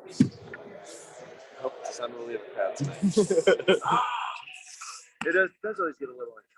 I hope it does not really the crowd tonight. It does always get a little uncomfortable.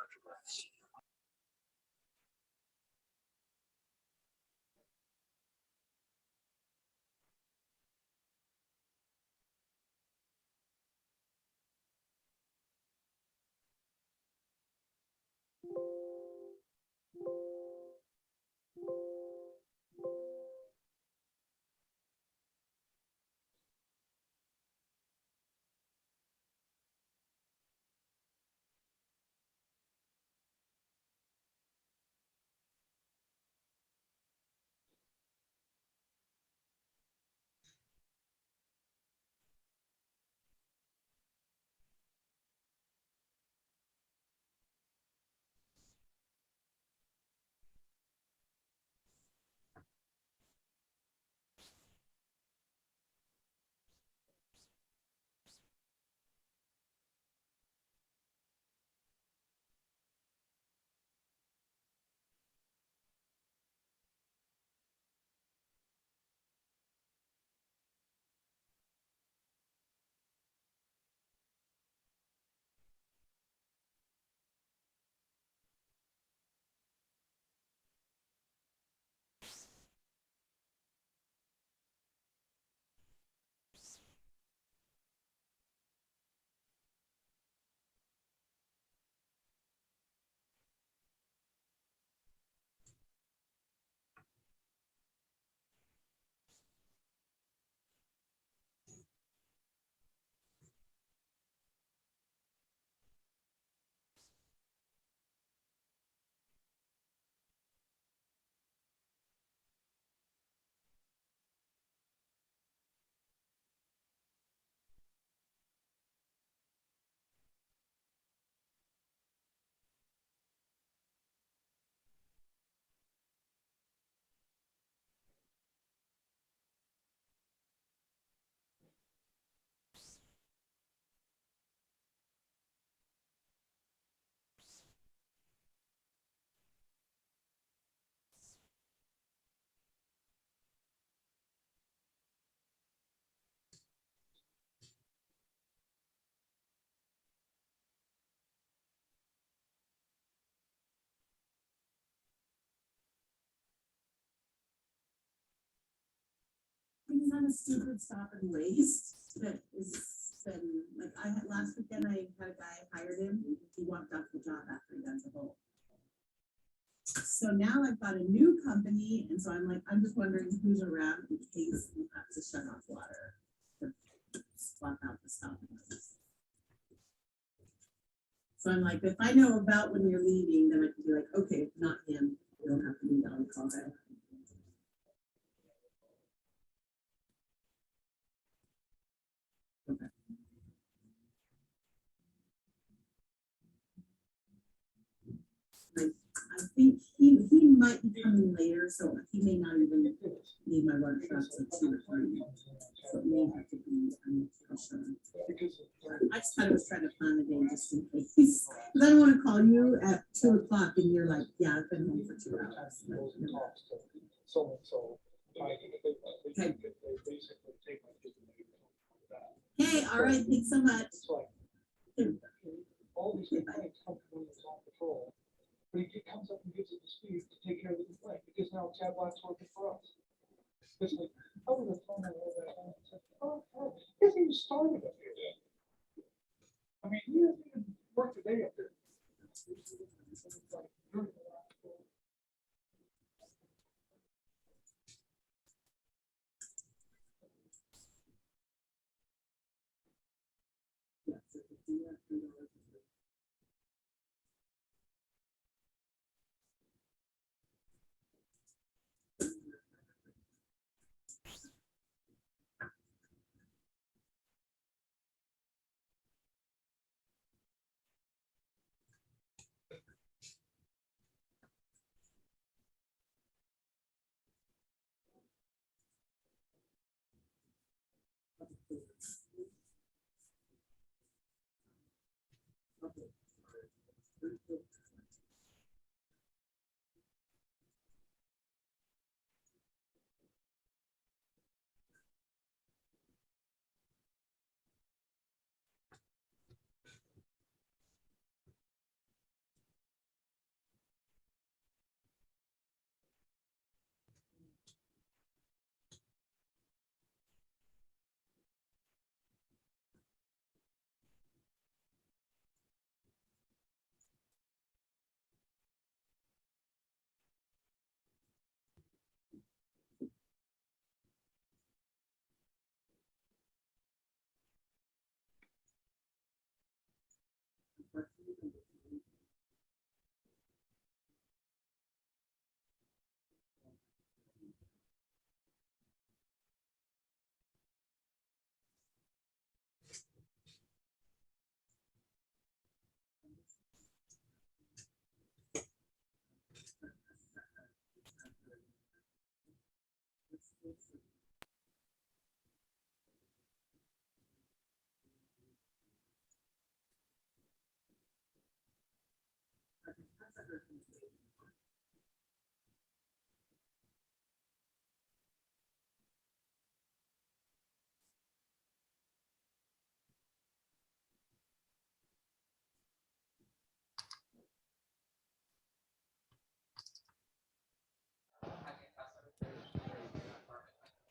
Things on a stupid stop and waste that is been like I had last weekend. I had a guy hired him. He walked off the job after he done the whole. So now I've got a new company, and so I'm just wondering who's around in case we have to shut off water to swap out the stop and waste. So I'm like, if I know about when you're leaving, then I can be like, okay, not him. You don't have to be on the call guy. Okay. I think he might be coming later, so he may not even need my water truck till 2 or 3. So it may have to be, I'm not sure. I just kind of was trying to plan the day just in case. Because I don't want to call you at 2 o'clock and you're like, yeah, I've been home for 2 hours. Like, no. Okay. Hey, all right, thanks so much. All these complaints come from when it's on patrol, but he comes up and gives it the speed to take care of the complaint because now Chad Black's working for us. It's like, I would have thrown all that out and said, oh, he hasn't even started up here yet. I mean, he hasn't even worked a day up there.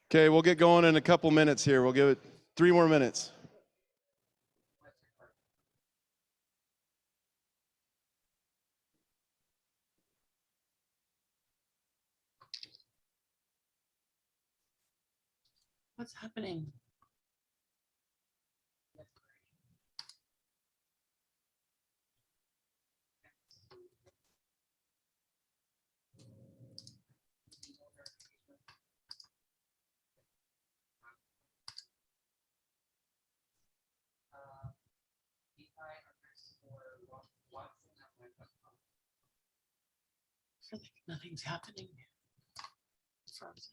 Okay, we'll get going in a couple minutes here. We'll give it 3 more minutes. What's happening? I feel like nothing's happening. It's frozen.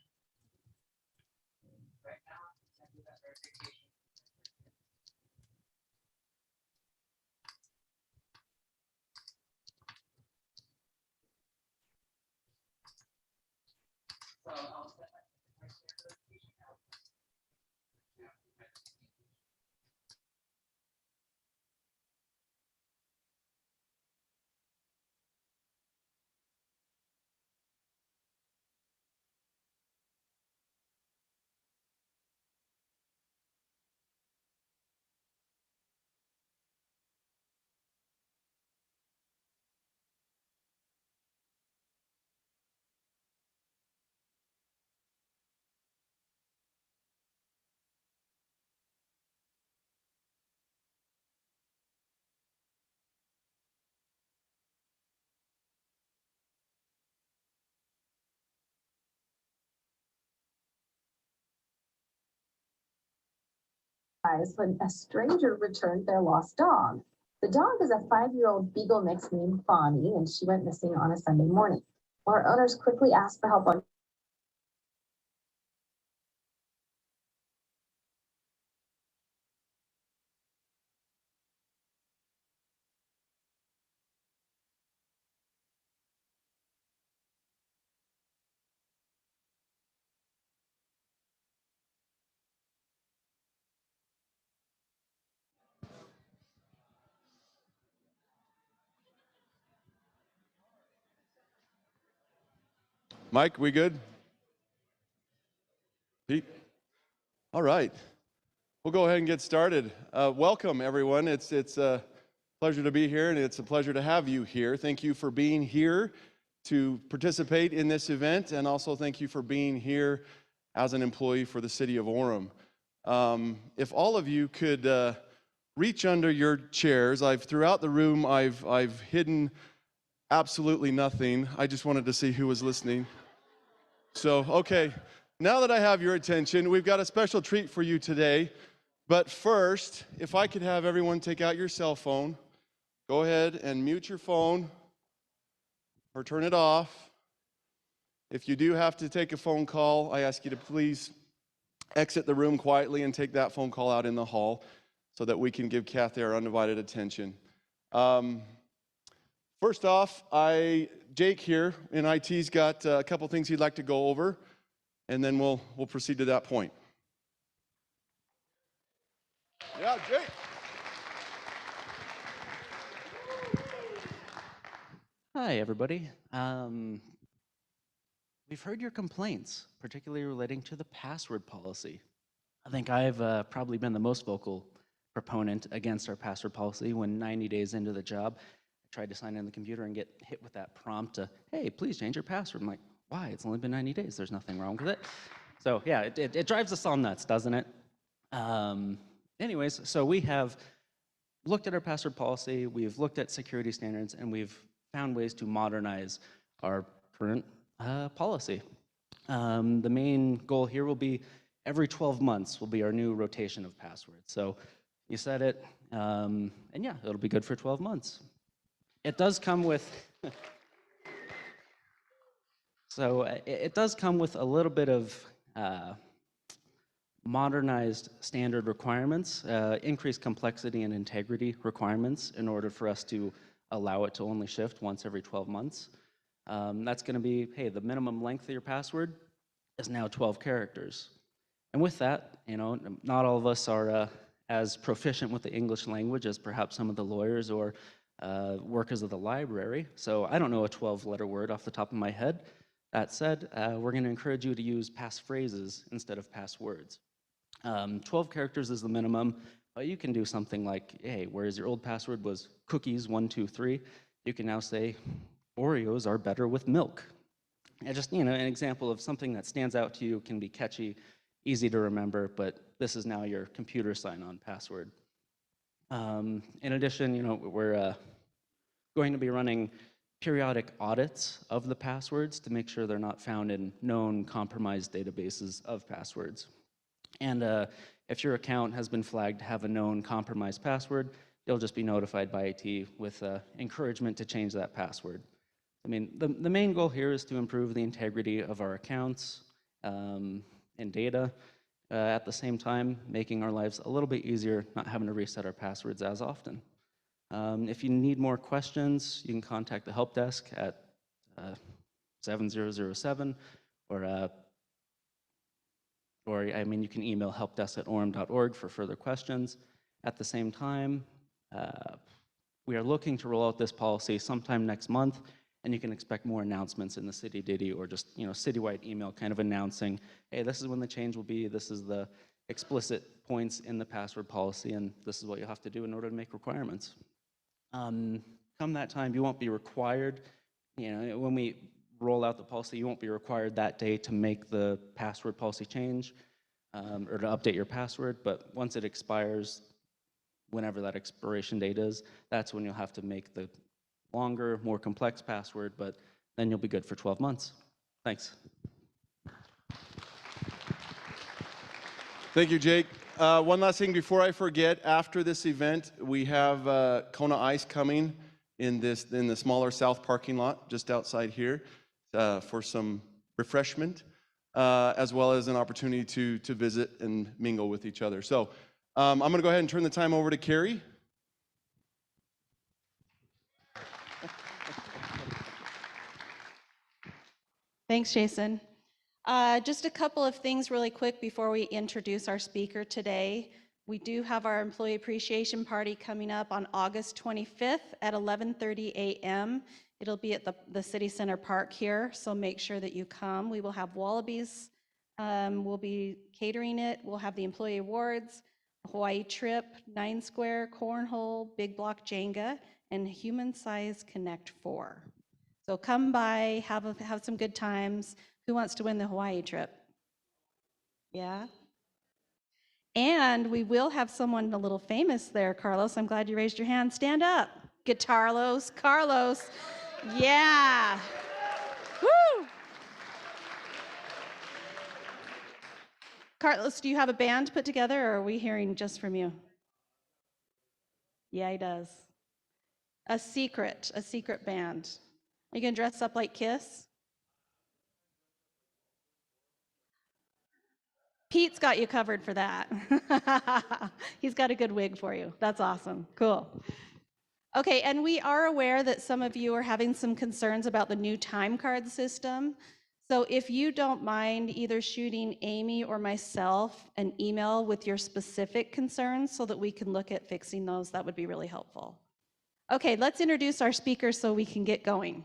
When a stranger returned their lost dog. The dog is a 5-year-old beagle mix named Bonnie, and she went missing on a Sunday morning. Our owners quickly asked for help on Mike, we good? Pete? All right. We'll go ahead and get started. Welcome, everyone. It's a pleasure to be here, and it's a pleasure to have you here. Thank you for being here to participate in this event, and also thank you for being here as an employee for the city of Orem. If all of you could reach under your chairs. Throughout the room, I've hidden absolutely nothing. I just wanted to see who was listening. So, okay, now that I have your attention, we've got a special treat for you today. But first, if I could have everyone take out your cell phone, go ahead and mute your phone or turn it off. If you do have to take a phone call, I ask you to please exit the room quietly and take that phone call out in the hall so that we can give Kathy our undivided attention. First off, Jake here in IT's got a couple things he'd like to go over, and then we'll proceed to that point. Yeah, Jake. Hi, everybody. We've heard your complaints, particularly relating to the password policy. I think I've probably been the most vocal proponent against our password policy. When 90 days into the job, I tried to sign in the computer and get hit with that prompt to, hey, please change your password. I'm like, why? It's only been 90 days. There's nothing wrong with it. So yeah, it drives us all nuts, doesn't it? Anyways, so we have looked at our password policy, we've looked at security standards, and we've found ways to modernize our current policy. The main goal here will be every 12 months will be our new rotation of passwords. So you set it, and yeah, it'll be good for 12 months. It does come with, it does come with a little bit of modernized standard requirements, increased complexity and integrity requirements in order for us to allow it to only shift once every 12 months. That's going to be, hey, the minimum length of your password is now 12 characters. And with that, you know, not all of us are as proficient with the English language as perhaps some of the lawyers or workers of the library. So I don't know a 12-letter word off the top of my head. That said, we're going to encourage you to use passphrases instead of passwords. 12 characters is the minimum, but you can do something like, hey, whereas your old password was cookies123, you can now say, Oreos are better with milk. And just, an example of something that stands out to you, can be catchy, easy to remember, but this is now your computer sign-on password. In addition, we're going to be running periodic audits of the passwords to make sure they're not found in known compromised databases of passwords. And if your account has been flagged to have a known compromised password, you'll just be notified by IT with encouragement to change that password. I mean, the main goal here is to improve the integrity of our accounts and data, at the same time, making our lives a little bit easier, not having to reset our passwords as often. If you need more questions, you can contact the help desk at 7007, or you can email helpdesk@orem.org for further questions. At the same time, we are looking to roll out this policy sometime next month, and you can expect more announcements in the city ditty or just citywide email kind of announcing, hey, this is when the change will be, this is the explicit points in the password policy, and this is what you have to do in order to make requirements. Come that time, you won't be required, when we roll out the policy, you won't be required that day to make the password policy change or to update your password, but once it expires, whenever that expiration date is, that's when you'll have to make the longer, more complex password, but then you'll be good for 12 months. Thanks. Thank you, Jake. One last thing before I forget, after this event, we have Kona Ice coming in the smaller south parking lot just outside here for some refreshment, as well as an opportunity to visit and mingle with each other. So I'm going to go ahead and turn the time over to Carrie. Thanks, Jason. Just a couple of things really quick before we introduce our speaker today. We do have our Employee Appreciation Party coming up on August 25th at 11:30 a.m. It'll be at the City Center Park here, so make sure that you come. We will have wallabies. We'll be catering it. We'll have the employee awards, a Hawaii trip, 9 square, cornhole, big block Jenga, and human size Connect 4. So come by, have some good times. Who wants to win the Hawaii trip? Yeah? And we will have someone a little famous there, Carlos. I'm glad you raised your hand. Stand up. Guitarlos, Carlos. Yeah. Woo! Carlos, do you have a band put together, or are we hearing just from you? Yeah, he does. A secret band. Are you gonna dress up like Kiss? Pete's got you covered for that. He's got a good wig for you. That's awesome. Cool. Okay, and we are aware that some of you are having some concerns about the new time card system. So if you don't mind either shooting Amy or myself an email with your specific concerns so that we can look at fixing those, that would be really helpful. Okay, let's introduce our speaker so we can get going.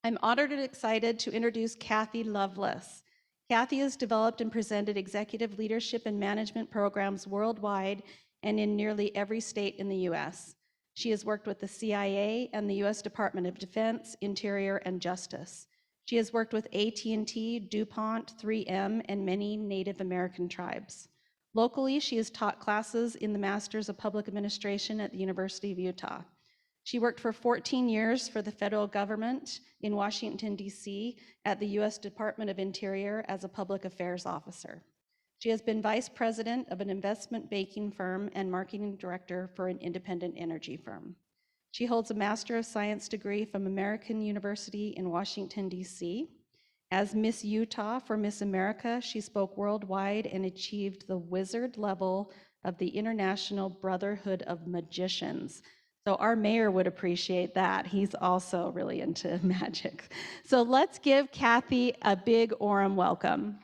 I'm honored and excited to introduce Kathy Lovelace. Kathy has developed and presented executive leadership and management programs worldwide and in nearly every state in the U.S. She has worked with the CIA and the U.S. Department of Defense, Interior, and Justice. She has worked with AT&T, DuPont, 3M, and many Native American tribes. Locally, she has taught classes in the Masters of Public Administration at the University of Utah. She worked for 14 years for the federal government in Washington, D.C. at the U.S. Department of Interior as a public affairs officer. She has been vice president of an investment banking firm and marketing director for an independent energy firm. She holds a Master of Science degree from American University in Washington, D.C. As Miss Utah for Miss America, she spoke worldwide and achieved the wizard level of the International Brotherhood of Magicians. So our mayor would appreciate that. He's also really into magic. So let's give Kathy a big Orem welcome.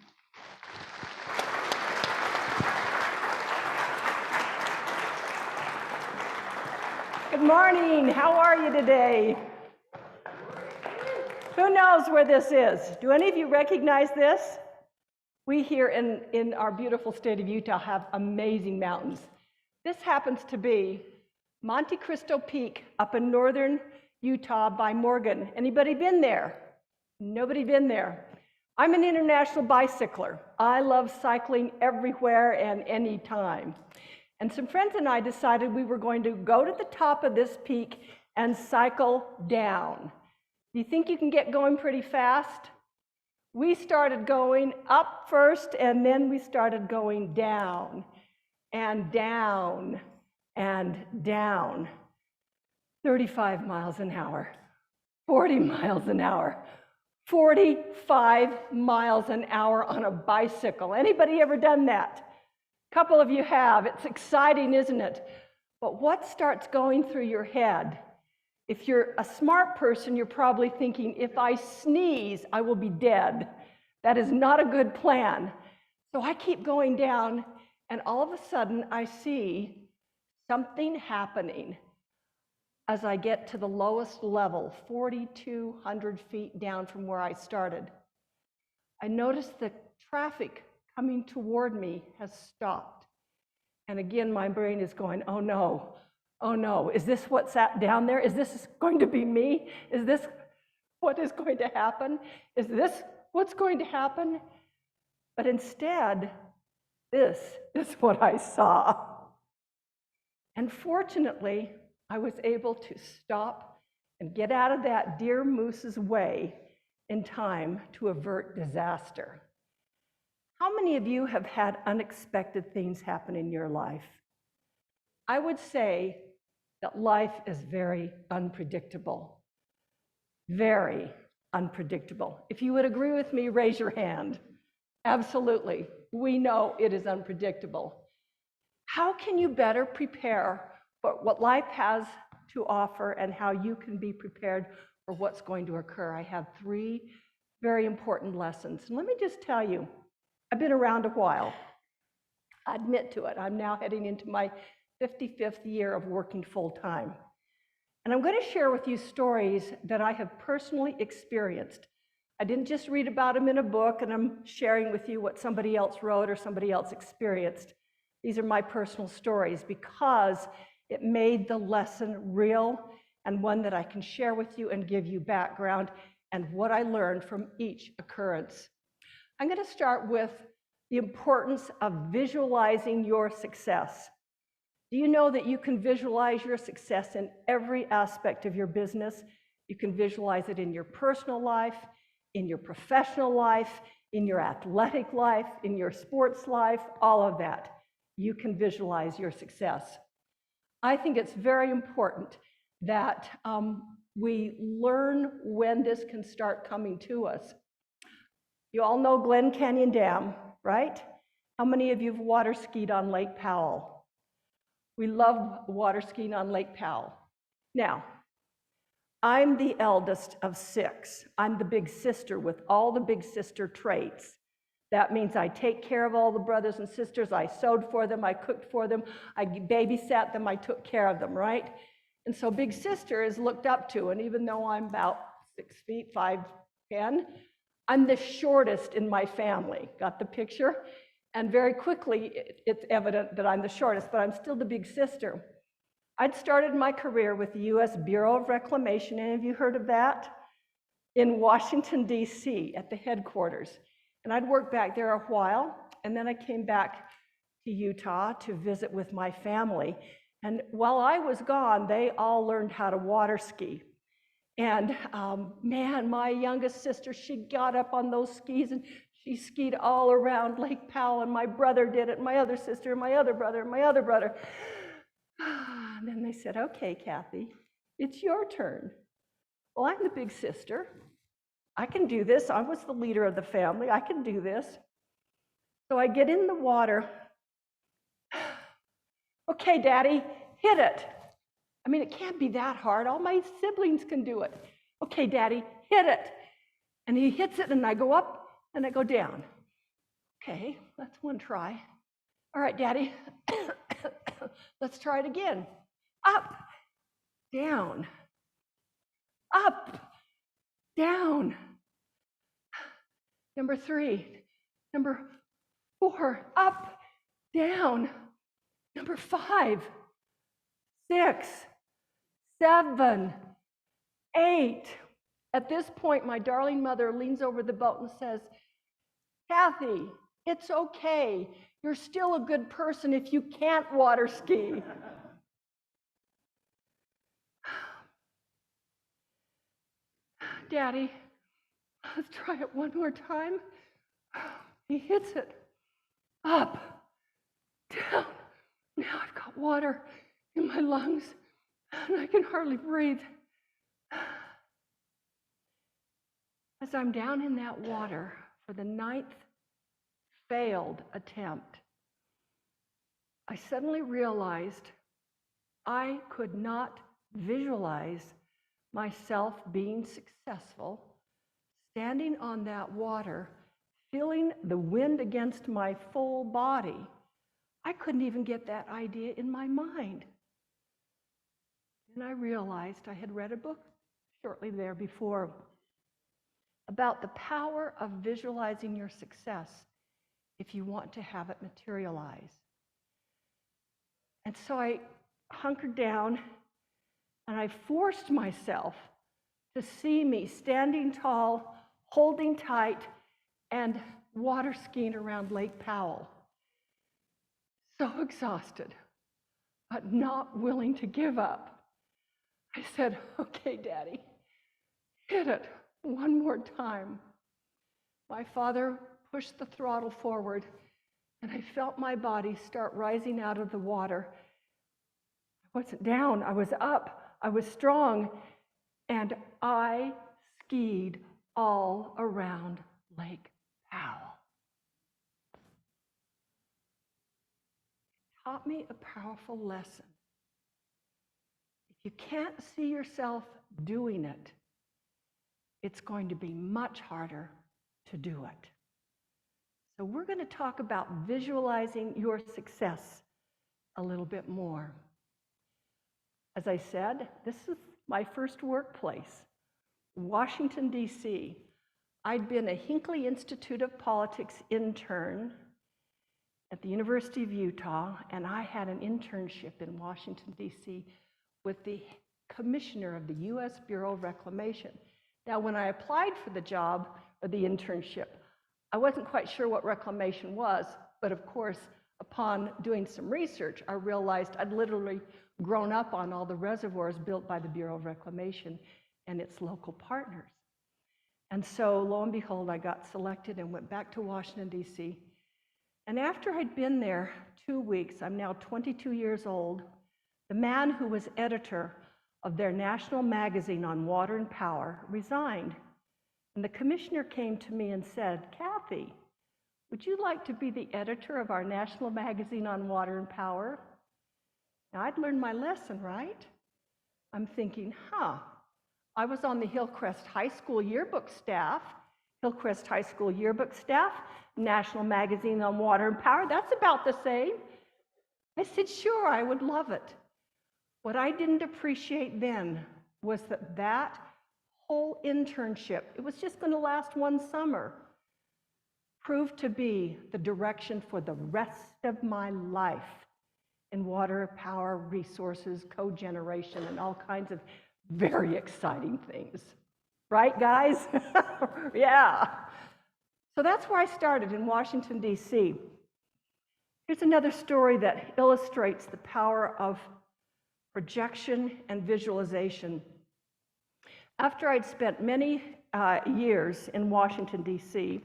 Good morning. How are you today? Who knows where this is? Do any of you recognize this? We here in our beautiful state of Utah have amazing mountains. This happens to be Monte Cristo Peak up in northern Utah by Morgan. Anybody been there? Nobody been there. I'm an international bicycler. I love cycling everywhere and anytime. And some friends and I decided we were going to go to the top of this peak and cycle down. Do you think you can get going pretty fast? We started going up first, and then we started going down and down and down. 35 miles an hour, 40 miles an hour, 45 miles an hour on a bicycle. Anybody ever done that? A couple of you have. It's exciting, isn't it? But what starts going through your head? If you're a smart person, you're probably thinking, if I sneeze, I will be dead. That is not a good plan. So I keep going down, and all of a sudden, I see something happening as I get to the lowest level, 4,200 feet down from where I started. I notice the traffic coming toward me has stopped. And again, my brain is going, oh no, oh no, is this what's down there? Is this going to be me? Is this what is going to happen? Is this what's going to happen? But instead, this is what I saw. And fortunately, I was able to stop and get out of that deer moose's way in time to avert disaster. How many of you have had unexpected things happen in your life? I would say that life is very unpredictable. Very unpredictable. If you would agree with me, raise your hand. Absolutely. We know it is unpredictable. How can you better prepare for what life has to offer and how you can be prepared for what's going to occur? I have 3 very important lessons. And let me just tell you, I've been around a while. I admit to it. I'm now heading into my 55th year of working full-time. And I'm going to share with you stories that I have personally experienced. I didn't just read about them in a book, and I'm sharing with you what somebody else wrote or somebody else experienced. These are my personal stories because it made the lesson real and one that I can share with you and give you background and what I learned from each occurrence. I'm going to start with the importance of visualizing your success. Do you know that you can visualize your success in every aspect of your business? You can visualize it in your personal life, in your professional life, in your athletic life, in your sports life, all of that. You can visualize your success. I think it's very important that we learn when this can start coming to us. You all know Glen Canyon Dam, right? How many of you have water skied on Lake Powell? We love water skiing on Lake Powell. Now, I'm the eldest of 6. I'm the big sister with all the big sister traits. That means I take care of all the brothers and sisters. I sewed for them, I cooked for them, I babysat them, I took care of them, right? And so big sister is looked up to, and even though I'm about 6 feet, 5'10", I'm the shortest in my family. Got the picture? And very quickly, it's evident that I'm the shortest, but I'm still the big sister. I'd started my career with the U.S. Bureau of Reclamation. Any of you heard of that? In Washington, D.C., at the headquarters. And I'd worked back there a while, and then I came back to Utah to visit with my family. And while I was gone, they all learned how to water ski. And man, my youngest sister, she got up on those skis and she skied all around Lake Powell, and my brother did it, my other sister, my other brother, my other brother. And then they said, okay, Kathy, it's your turn. Well, I'm the big sister. I can do this. I was the leader of the family. I can do this. So I get in the water. Okay, Daddy, hit it. I mean, it can't be that hard. All my siblings can do it. Okay, Daddy, hit it. And he hits it, and I go up, and I go down. Okay, that's one try. All right, Daddy, let's try it again. Up, down, up, down. Number 3, number 4, up, down. Number 5, 6, 7, 8. At this point, my darling mother leans over the boat and says, Kathy, it's okay. You're still a good person if you can't water ski. Daddy, let's try it one more time. He hits it. Up, down. Now I've got water in my lungs and I can hardly breathe. As I'm down in that water for the 9th failed attempt, I suddenly realized I could not visualize myself being successful, standing on that water, feeling the wind against my full body. I couldn't even get that idea in my mind. And I realized I had read a book shortly there before about the power of visualizing your success if you want to have it materialize. And so I hunkered down and I forced myself to see me standing tall, holding tight, and water skiing around Lake Powell. So exhausted, but not willing to give up. I said, okay, Daddy, hit it one more time. My father pushed the throttle forward, and I felt my body start rising out of the water. I wasn't down, I was up, I was strong, and I skied all around Lake Powell. It taught me a powerful lesson. If you can't see yourself doing it, it's going to be much harder to do it. So we're going to talk about visualizing your success a little bit more. As I said, this is my first workplace, Washington, D.C. I'd been a Hinckley Institute of Politics intern at the University of Utah, and I had an internship in Washington, D.C. with the commissioner of the U.S. Bureau of Reclamation. Now, when I applied for the job or the internship, I wasn't quite sure what reclamation was, but of course, upon doing some research, I realized I'd literally grown up on all the reservoirs built by the Bureau of Reclamation and its local partners. And so, lo and behold, I got selected and went back to Washington, D.C. And after I'd been there 2 weeks, I'm now 22 years old, the man who was editor of their national magazine on water and power resigned. And the commissioner came to me and said, Kathy, would you like to be the editor of our national magazine on water and power? Now, I'd learned my lesson, right? I'm thinking, I was on the Hillcrest High School yearbook staff. Hillcrest High School yearbook staff, national magazine on water and power, that's about the same. I said, sure, I would love it. What I didn't appreciate then was that whole internship, it was just going to last one summer, proved to be the direction for the rest of my life in water, power, resources, cogeneration, and all kinds of very exciting things. Right, guys? Yeah. So that's where I started, in Washington, D.C. Here's another story that illustrates the power of projection and visualization. After I'd spent many years in Washington, D.C.,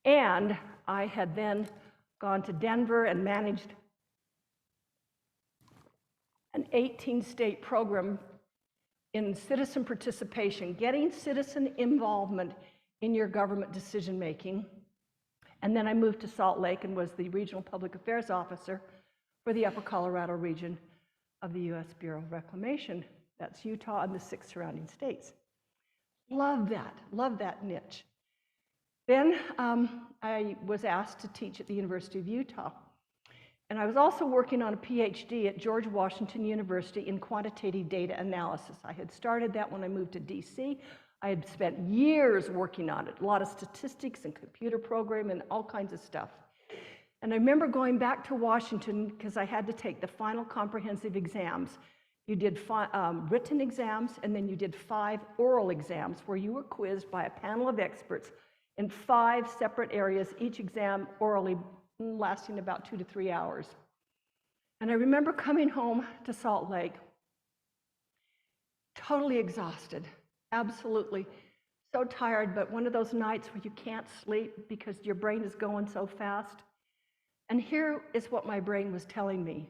and I had then gone to Denver and managed an 18-state program in citizen participation, getting citizen involvement in your government decision-making. And then I moved to Salt Lake and was the Regional Public Affairs Officer for the Upper Colorado region of the U.S. Bureau of Reclamation. That's Utah and the 6 surrounding states. Love that niche. Then I was asked to teach at the University of Utah. And I was also working on a PhD at George Washington University in quantitative data analysis. I had started that when I moved to DC. I had spent years working on it, a lot of statistics and computer programming and all kinds of stuff. And I remember going back to Washington because I had to take the final comprehensive exams. You did written exams, and then you did 5 oral exams where you were quizzed by a panel of experts in 5 separate areas, each exam orally lasting about 2 to 3 hours. And I remember coming home to Salt Lake, totally exhausted, absolutely so tired, but one of those nights where you can't sleep because your brain is going so fast. And here is what my brain was telling me.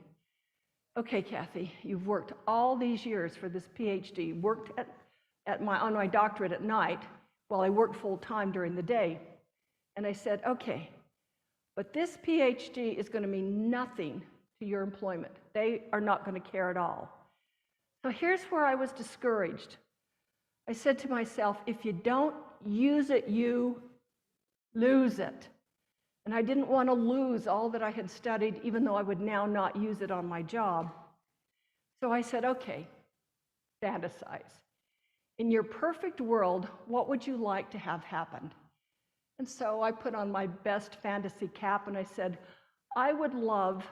Okay, Kathy, you've worked all these years for this PhD, worked on my doctorate at night while I worked full-time during the day. And I said, okay, but this PhD is going to mean nothing to your employment. They are not going to care at all. So here's where I was discouraged. I said to myself, if you don't use it, you lose it. And I didn't want to lose all that I had studied, even though I would now not use it on my job. So I said, okay, fantasize. In your perfect world, what would you like to have happen? And so I put on my best fantasy cap and I said, I would love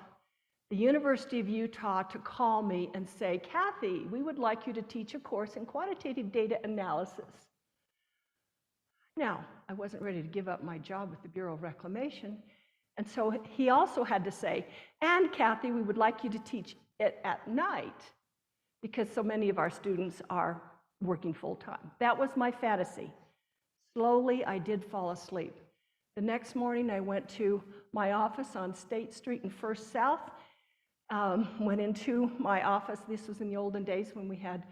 the University of Utah to call me and say, Kathy, we would like you to teach a course in quantitative data analysis. Now, I wasn't ready to give up my job with the Bureau of Reclamation. And so he also had to say, and Kathy, we would like you to teach it at night because so many of our students are working full-time. That was my fantasy. Slowly, I did fall asleep. The next morning, I went to my office on State Street in First South, went into my office. This was in the olden days when we had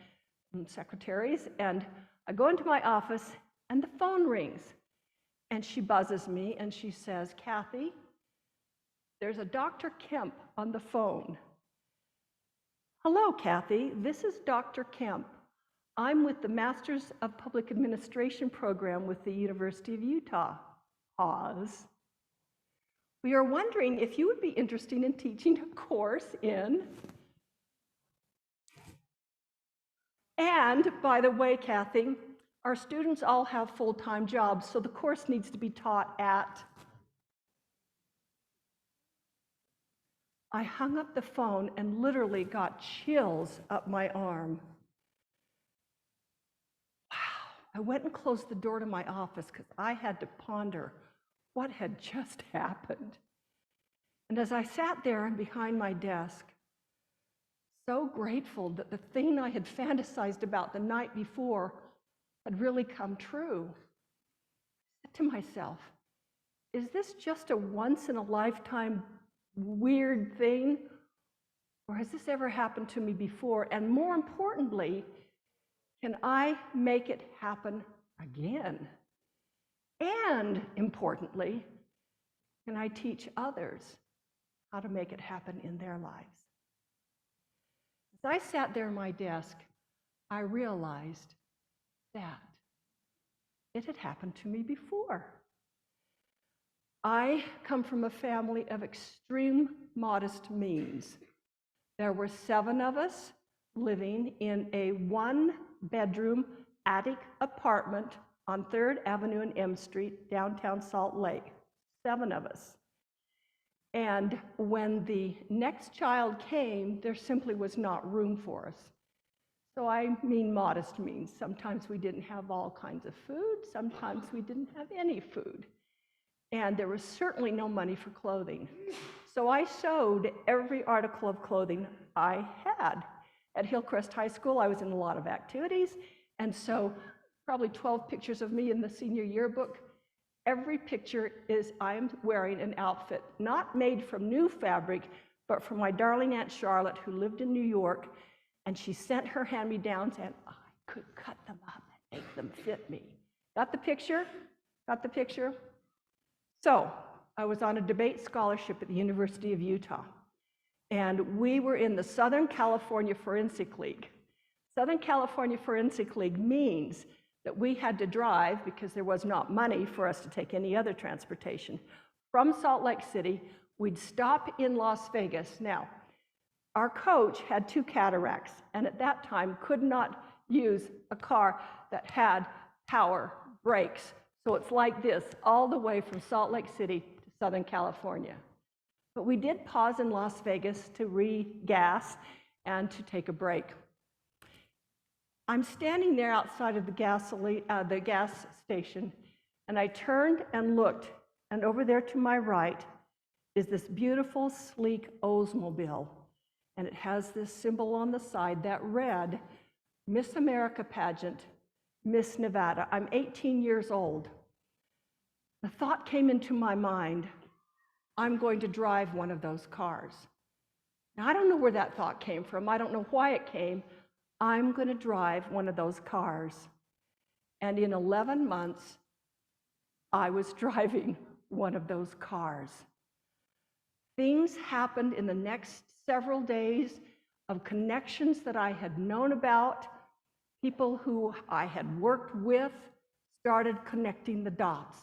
secretaries. And I go into my office, and the phone rings. And she buzzes me, and she says, Kathy, there's a Dr. Kemp on the phone. Hello, Kathy. This is Dr. Kemp. I'm with the Masters of Public Administration program with the University of Utah. Pause. We are wondering if you would be interested in teaching a course in... And, by the way, Kathy, our students all have full-time jobs, so the course needs to be taught at... I hung up the phone and literally got chills up my arm. Wow. I went and closed the door to my office because I had to ponder what had just happened. And as I sat there behind my desk, so grateful that the thing I had fantasized about the night before had really come true, I said to myself, is this just a once-in-a-lifetime weird thing, or has this ever happened to me before? And more importantly, can I make it happen again? And importantly, can I teach others how to make it happen in their lives? As I sat there at my desk, I realized that it had happened to me before. I come from a family of extreme modest means. There were 7 of us living in a 1-bedroom attic apartment on 3rd Avenue and M Street, downtown Salt Lake. 7 of us. And when the next child came, there simply was not room for us. So I mean modest means. Sometimes we didn't have all kinds of food, sometimes we didn't have any food. And there was certainly no money for clothing. So I sewed every article of clothing I had. At Hillcrest High School, I was in a lot of activities, and so probably 12 pictures of me in the senior yearbook. Every picture is I'm wearing an outfit not made from new fabric, but from my darling Aunt Charlotte, who lived in New York, and she sent her hand-me-downs, and I could cut them up and make them fit me. Got the picture? Got the picture? So I was on a debate scholarship at the University of Utah, and we were in the Southern California Forensic League. Southern California Forensic League means that we had to drive, because there was not money for us to take any other transportation, from Salt Lake City. We'd stop in Las Vegas. Now, our coach had 2 cataracts, and at that time could not use a car that had power breaks. So it's like this all the way from Salt Lake City to Southern California. But we did pause in Las Vegas to re-gas and to take a break. I'm standing there outside of the gas station, and I turned and looked, and over there to my right is this beautiful, sleek Oldsmobile, and it has this symbol on the side that read, Miss America pageant, Miss Nevada. I'm 18 years old. The thought came into my mind, I'm going to drive one of those cars. Now, I don't know where that thought came from. I don't know why it came. I'm going to drive one of those cars. And in 11 months, I was driving one of those cars. Things happened in the next several days of connections that I had known about. People who I had worked with started connecting the dots.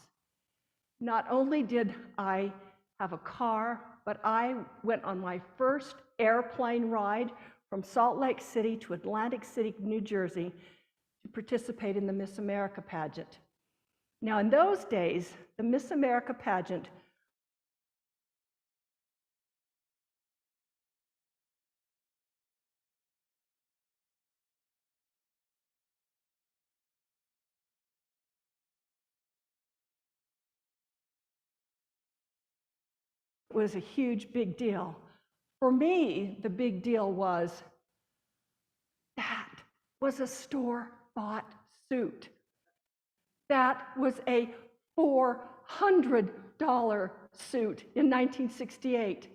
Not only did I have a car, but I went on my first airplane ride from Salt Lake City to Atlantic City, New Jersey, to participate in the Miss America pageant. Now, in those days, the Miss America pageant was a huge, big deal. For me, the big deal was that was a store-bought suit. That was a $400 suit in 1968.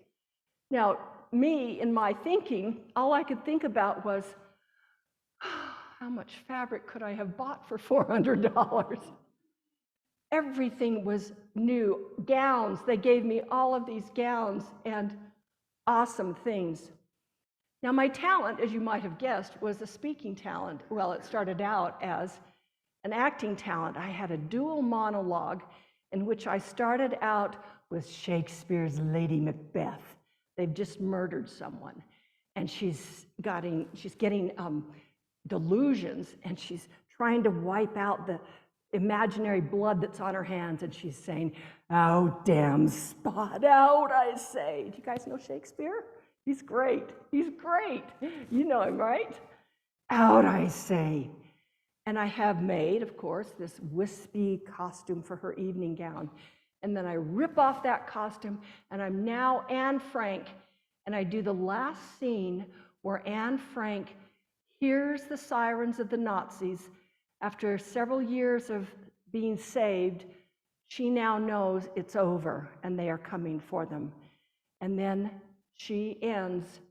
Now, me, in my thinking, all I could think about was, how much fabric could I have bought for $400? Everything was new. Gowns, they gave me all of these gowns and awesome things. Now, my talent, as you might have guessed, was a speaking talent. Well, it started out as an acting talent. I had a dual monologue in which I started out with Shakespeare's Lady Macbeth. They've just murdered someone, and she's getting delusions, and she's trying to wipe out the imaginary blood that's on her hands, and she's saying, "Out, damn spot, out, I say." Do you guys know Shakespeare? He's great. He's great. You know him, right? Out, I say. And I have made, of course, this wispy costume for her evening gown. And then I rip off that costume, and I'm now Anne Frank. And I do the last scene where Anne Frank hears the sirens of the Nazis. After several years of being saved, she now knows it's over, and they are coming for them. And then she ends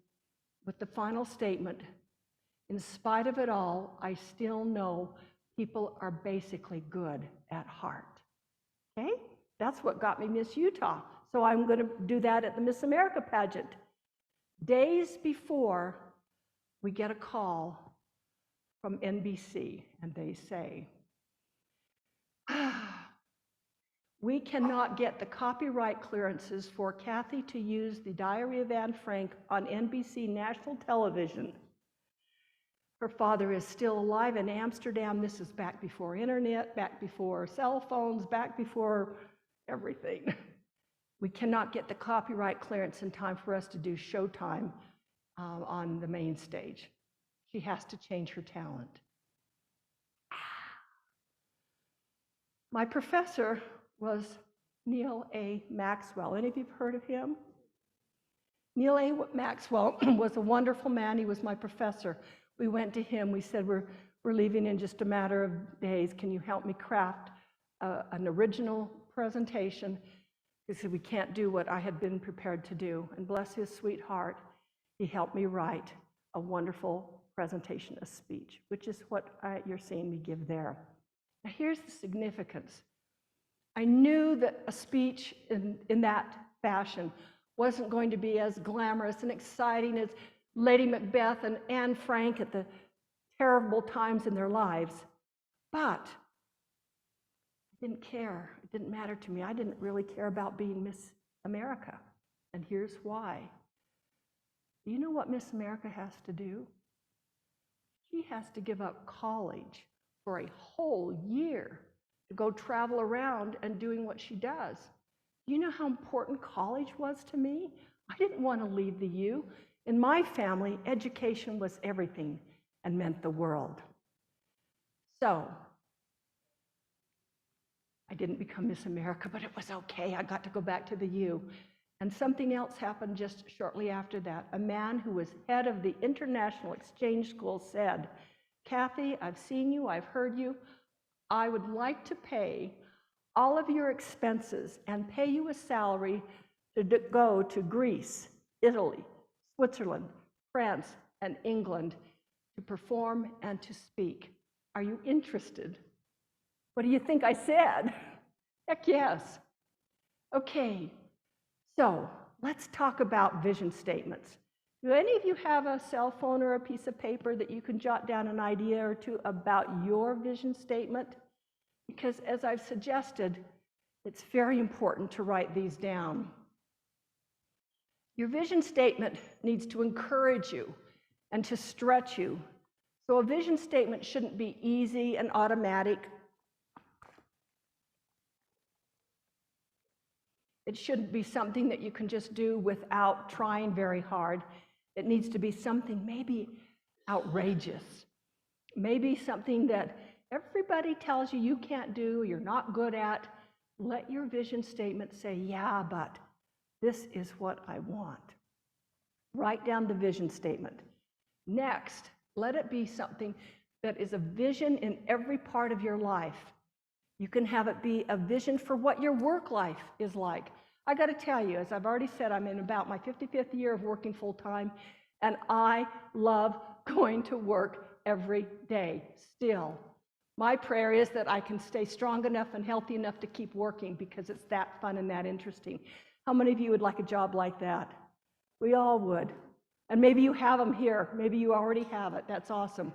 with the final statement, in spite of it all, I still know people are basically good at heart. Okay? That's what got me Miss Utah. So I'm going to do that at the Miss America pageant. Days before, we get a call from NBC, and they say, we cannot get the copyright clearances for Kathy to use the Diary of Anne Frank on NBC national television. Her father is still alive in Amsterdam. This is back before internet, back before cell phones, back before everything. We cannot get the copyright clearance in time for us to do Showtime on the main stage. She has to change her talent. My professor was Neil A. Maxwell. Any of you have heard of him? Neil A. Maxwell was a wonderful man. He was my professor. We went to him. We said, we're leaving in just a matter of days. Can you help me craft an original presentation? He said, we can't do what I had been prepared to do. And bless his sweet heart, he helped me write a wonderful presentation, a speech, which is what you're seeing me give there. Now, here's the significance. I knew that a speech in that fashion wasn't going to be as glamorous and exciting as Lady Macbeth and Anne Frank at the terrible times in their lives. But I didn't care. It didn't matter to me. I didn't really care about being Miss America. And here's why. Do you know what Miss America has to do? She has to give up college for a whole year to go travel around and doing what she does. Do you know how important college was to me? I didn't want to leave the U. In my family, education was everything and meant the world. So, I didn't become Miss America, but it was okay. I got to go back to the U. And something else happened just shortly after that. A man who was head of the International Exchange School said, "Kathy, I've seen you, I've heard you. I would like to pay all of your expenses and pay you a salary to go to Greece, Italy, Switzerland, France, and England to perform and to speak. Are you interested?" What do you think I said? Heck yes. Okay, so let's talk about vision statements. Do any of you have a cell phone or a piece of paper that you can jot down an idea or two about your vision statement? Because as I've suggested, it's very important to write these down. Your vision statement needs to encourage you and to stretch you. So a vision statement shouldn't be easy and automatic. It shouldn't be something that you can just do without trying very hard. It needs to be something maybe outrageous, maybe something that everybody tells you you can't do, you're not good at. Let your vision statement say, yeah, but this is what I want. Write down the vision statement. Next, let it be something that is a vision in every part of your life. You can have it be a vision for what your work life is like. I got to tell you, as I've already said, I'm in about my 55th year of working full-time, and I love going to work every day still. My prayer is that I can stay strong enough and healthy enough to keep working because it's that fun and that interesting. How many of you would like a job like that? We all would. And maybe you have them here. Maybe you already have it. That's awesome.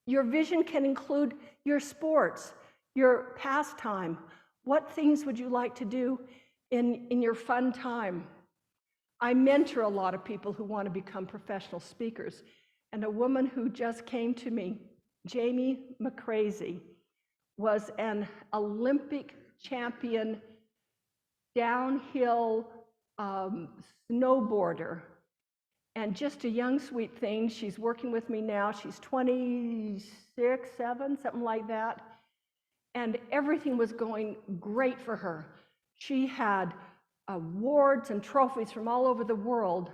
Your vision can include your sports, your pastime. What things would you like to do in your fun time? I mentor a lot of people who want to become professional speakers. And a woman who just came to me, Jamie McCrazy, was an Olympic champion downhill snowboarder. And just a young, sweet thing. She's working with me now. She's 26, 7, something like that. And everything was going great for her. She had awards and trophies from all over the world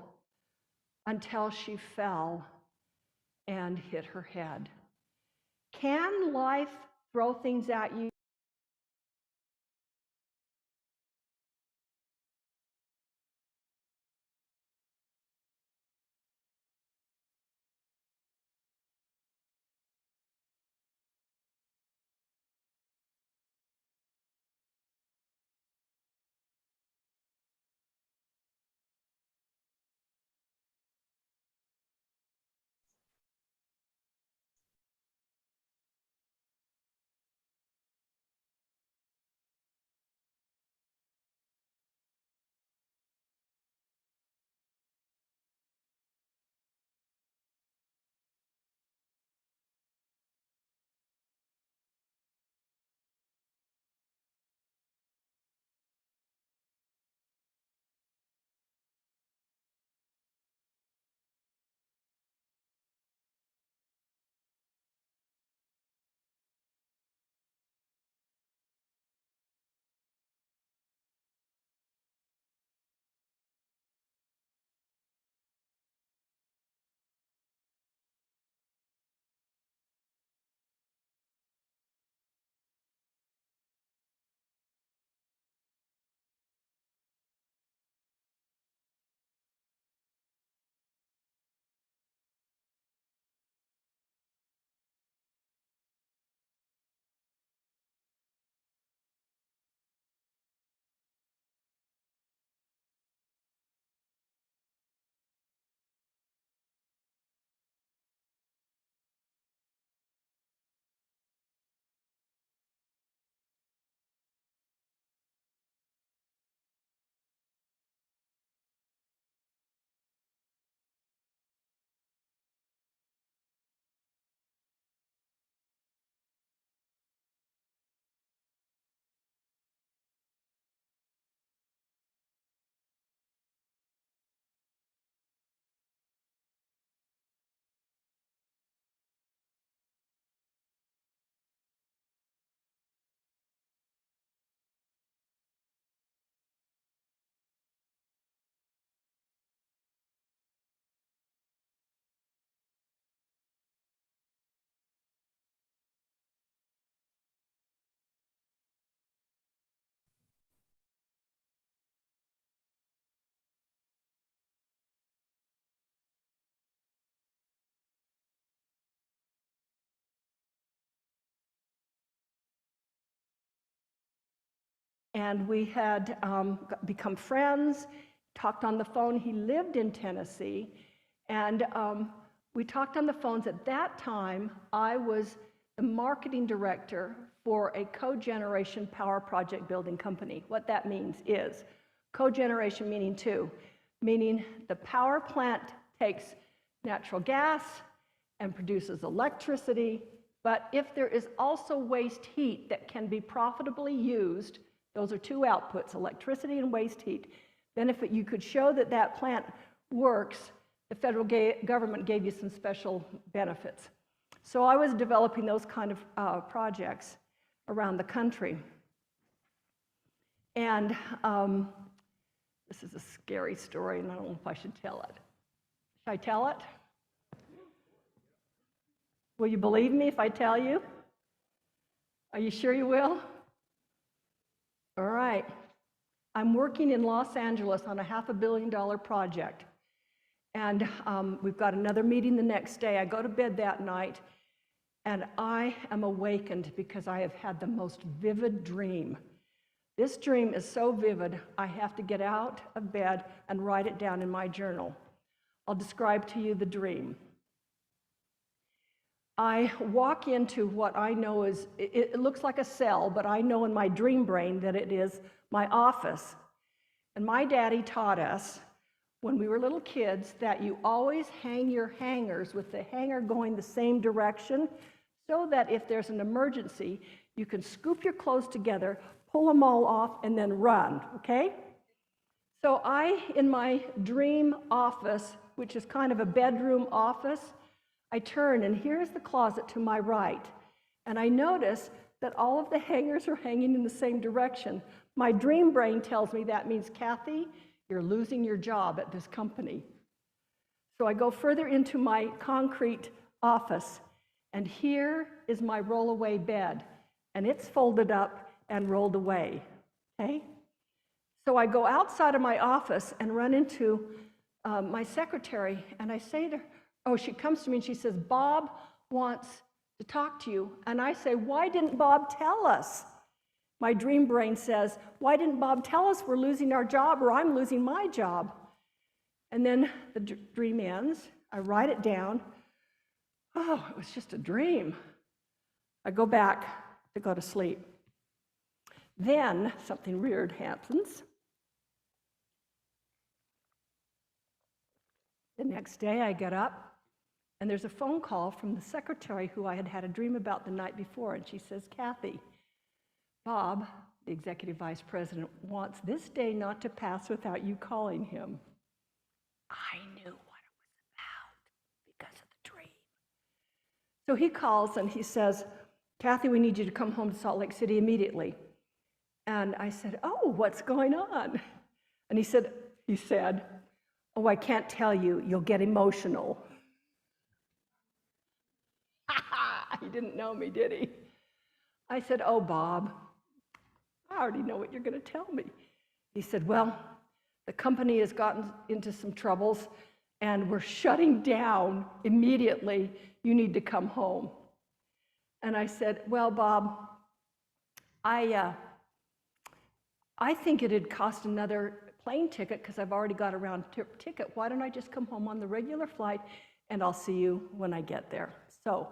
until she fell and hit her head. Can life throw things at you? And we had become friends, talked on the phone. He lived in Tennessee, and we talked on the phones. At that time, I was the marketing director for a cogeneration power project building company. What that means is cogeneration meaning two, meaning the power plant takes natural gas and produces electricity, but if there is also waste heat that can be profitably used, those are two outputs, electricity and waste heat, then if you could show that that plant works, the federal government gave you some special benefits. So I was developing those kind of projects around the country. And this is a scary story, and I don't know if I should tell it. Should I tell it? Will you believe me if I tell you? Are you sure you will? All right. I'm working in Los Angeles on a $500 million project. And we've got another meeting the next day. I go to bed that night, and I am awakened because I have had the most vivid dream. This dream is so vivid, I have to get out of bed and write it down in my journal. I'll describe to you the dream. I walk into what I know is, it looks like a cell, but I know in my dream brain that it is my office. And my daddy taught us when we were little kids that you always hang your hangers with the hanger going the same direction so that if there's an emergency, you can scoop your clothes together, pull them all off, and then run, okay? So in my dream office, which is kind of a bedroom office, I turn, and here's the closet to my right. And I notice that all of the hangers are hanging in the same direction. My dream brain tells me that means, Kathy, you're losing your job at this company. So I go further into my concrete office, and here is my rollaway bed, and it's folded up and rolled away, okay? So I go outside of my office and run into my secretary, and I say to her, oh, she comes to me and she says, Bob wants to talk to you. And I say, why didn't Bob tell us? My dream brain says, why didn't Bob tell us we're losing our job or I'm losing my job? And then the dream ends. I write it down. Oh, it was just a dream. I go back to go to sleep. Then something weird happens. The next day I get up, and there's a phone call from the secretary who I had had a dream about the night before, and she says, Kathy, Bob, the executive vice president, wants this day not to pass without you calling him. I knew what it was about because of the dream. So he calls and he says, Kathy, we need you to come home to Salt Lake City immediately. And I said, oh, what's going on? And he said, oh, I can't tell you, you'll get emotional. He didn't know me, did he? I said, oh, Bob, I already know what you're going to tell me. He said, well, the company has gotten into some troubles and we're shutting down immediately. You need to come home. And I said, well, Bob, I think it'd cost another plane ticket because I've already got a round trip ticket. Why don't I just come home on the regular flight and I'll see you when I get there? So,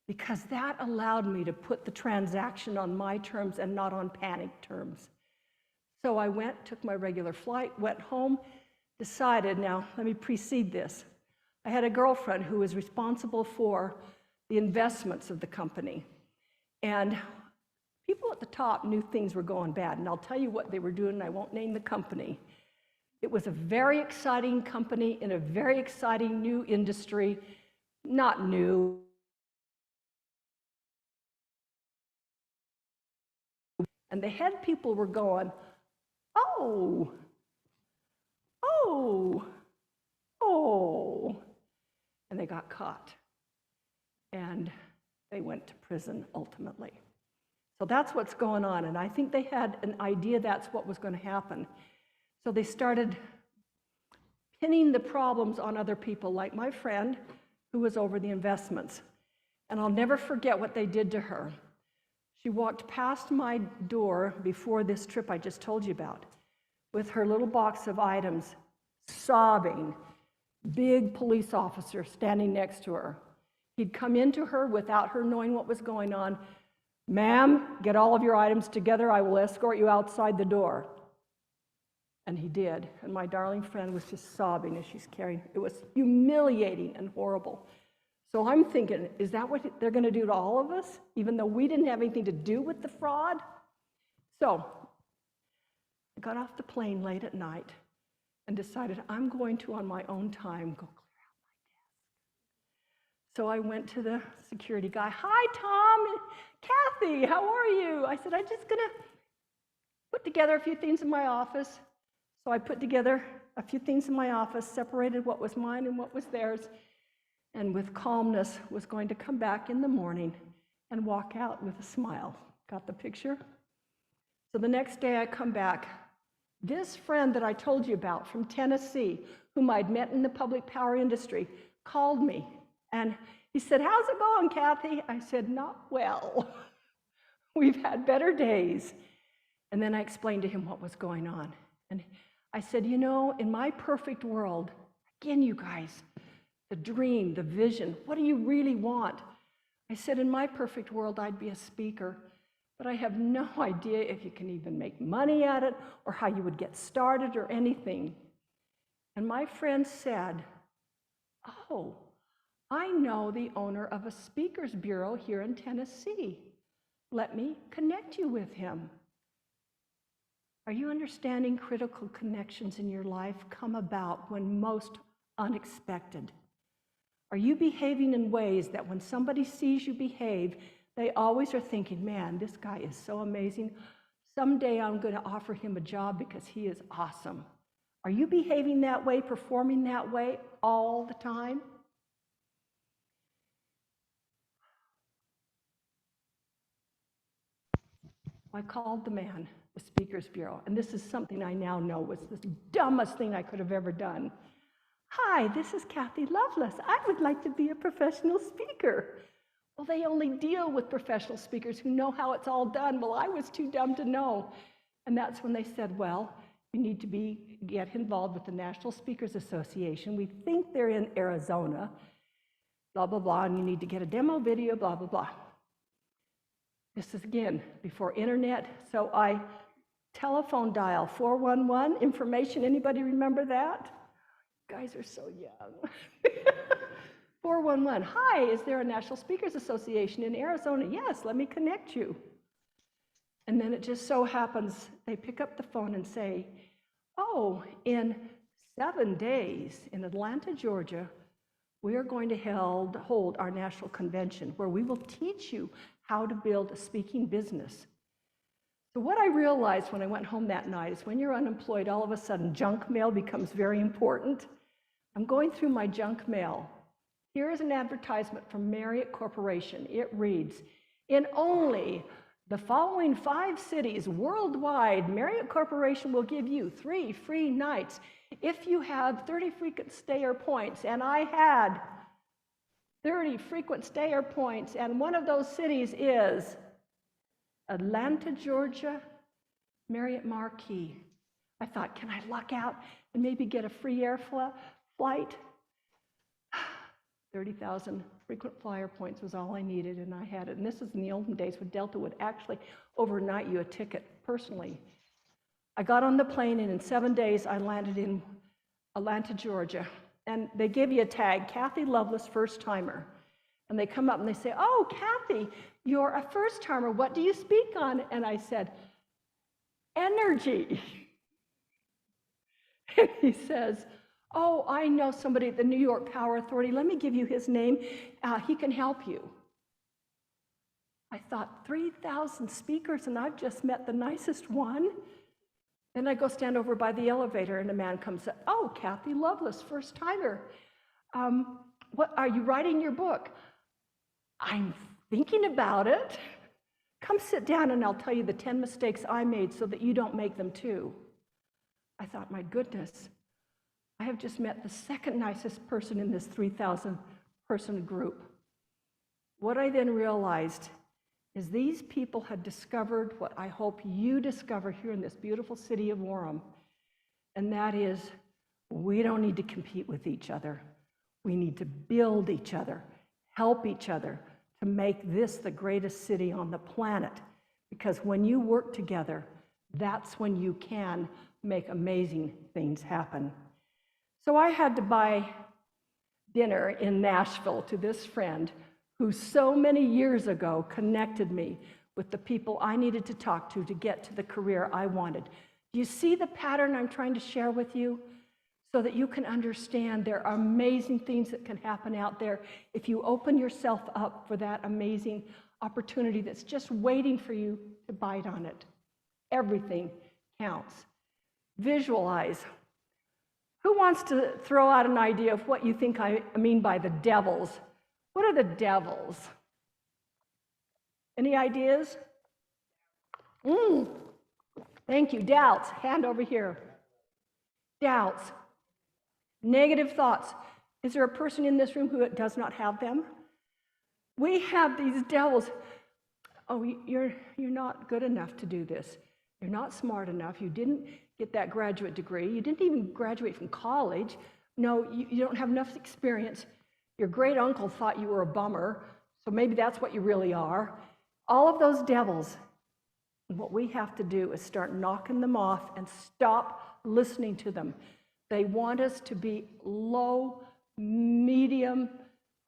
because that allowed me to put the transaction on my terms and not on panic terms. So I went, took my regular flight, went home, decided, now let me precede this. I had a girlfriend who was responsible for the investments of the company. And people at the top knew things were going bad, and I'll tell you what they were doing, and I won't name the company. It was a very exciting company in a very exciting new industry, not new. And the head people were going, oh, and they got caught. And they went to prison ultimately. So that's what's going on, and I think they had an idea that's what was going to happen. So they started pinning the problems on other people, like my friend who was over the investments. And I'll never forget what they did to her. She walked past my door before this trip I just told you about with her little box of items, sobbing. Big police officer standing next to her. He'd come into her without her knowing what was going on. Ma'am, get all of your items together. I will escort you outside the door. And he did. And my darling friend was just sobbing as she's carrying. It was humiliating and horrible. So I'm thinking, is that what they're going to do to all of us, even though we didn't have anything to do with the fraud? So I got off the plane late at night and decided I'm going to, on my own time, go clear out my desk. So I went to the security guy. Hi, Tom, Kathy, how are you? I said, I'm just going to put together a few things in my office. So I put together a few things in my office, separated what was mine and what was theirs, and with calmness was going to come back in the morning and walk out with a smile. Got the picture? So the next day I come back. This friend that I told you about from Tennessee, whom I'd met in the public power industry, called me. And he said, how's it going, Kathy? I said, not well. We've had better days. And then I explained to him what was going on. And I said, you know, in my perfect world, again, you guys, the dream, the vision, what do you really want? I said, in my perfect world, I'd be a speaker, but I have no idea if you can even make money at it or how you would get started or anything. And my friend said, oh, I know the owner of a speakers bureau here in Tennessee. Let me connect you with him. Are you understanding critical connections in your life come about when most unexpected? Are you behaving in ways that when somebody sees you behave, they always are thinking, man, this guy is so amazing. Someday I'm going to offer him a job because he is awesome. Are you behaving that way, performing that way all the time? I called the man, the Speakers Bureau, and this is something I now know was the dumbest thing I could have ever done. Hi, this is Kathy Lovelace. I would like to be a professional speaker. Well, they only deal with professional speakers who know how it's all done. Well, I was too dumb to know. And that's when they said, well, you need to get involved with the National Speakers Association. We think they're in Arizona, blah, blah, blah, and you need to get a demo video, blah, blah, blah. This is, again, before internet, so I telephone dial 411, information, anybody remember that? You guys are so young. 411, hi, is there a National Speakers Association in Arizona? Yes, let me connect you. And then it just so happens, they pick up the phone and say, oh, in 7 days in Atlanta, Georgia, we are going to hold our national convention where we will teach you how to build a speaking business. So what I realized when I went home that night is when you're unemployed, all of a sudden junk mail becomes very important. I'm going through my junk mail. Here is an advertisement from Marriott Corporation. It reads, in only the following 5 cities worldwide, Marriott Corporation will give you 3 free nights if you have 30 frequent stayer points. And I had 30 frequent stayer points, and one of those cities is Atlanta, Georgia, Marriott Marquis. I thought, can I luck out and maybe get a free air flight? 30,000 frequent flyer points was all I needed, and I had it. And this is in the olden days when Delta would actually overnight you a ticket personally. I got on the plane, and in 7 days, I landed in Atlanta, Georgia. And they give you a tag, Kathy Lovelace, first timer. And they come up and they say, oh, Kathy, you're a first timer. What do you speak on? And I said, energy. And he says, oh, I know somebody at the New York Power Authority. Let me give you his name. He can help you. I thought, 3,000 speakers, and I've just met the nicest one. Then I go stand over by the elevator, and a man comes up. Oh, Kathy Lovelace, first timer. What are you writing your book? I'm thinking about it. Come sit down, and I'll tell you the 10 mistakes I made so that you don't make them too. I thought, my goodness, I have just met the second nicest person in this 3,000 person group. What I then realized is these people had discovered what I hope you discover here in this beautiful city of Orem, and that is we don't need to compete with each other. We need to build each other, help each other to make this the greatest city on the planet. Because when you work together, that's when you can make amazing things happen. So I had to buy dinner in Nashville to this friend who so many years ago connected me with the people I needed to talk to get to the career I wanted. Do you see the pattern I'm trying to share with you? So that you can understand there are amazing things that can happen out there if you open yourself up for that amazing opportunity that's just waiting for you to bite on it. Everything counts. Visualize. Who wants to throw out an idea of what you think I mean by the devils? What are the devils? Any ideas? Thank you. Doubts. Hand over here. Doubts. Negative thoughts. Is there a person in this room who does not have them? We have these devils. Oh, you're not good enough to do this. You're not smart enough. You didn't get that graduate degree. You didn't even graduate from college. No, you don't have enough experience. Your great uncle thought you were a bummer, so maybe that's what you really are. All of those devils. And what we have to do is start knocking them off and stop listening to them. They want us to be low, medium,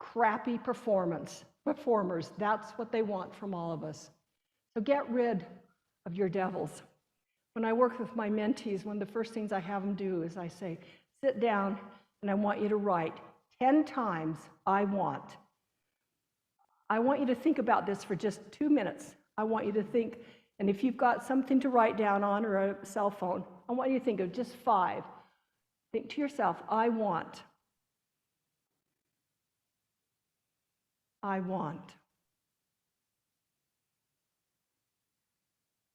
crappy performers. That's what they want from all of us. So get rid of your devils. When I work with my mentees, one of the first things I have them do is I say, sit down and I want you to write 10 times I want. I want you to think about this for just 2 minutes. I want you to think, and if you've got something to write down on or a cell phone, I want you to think of just 5. Think to yourself, I want. I want.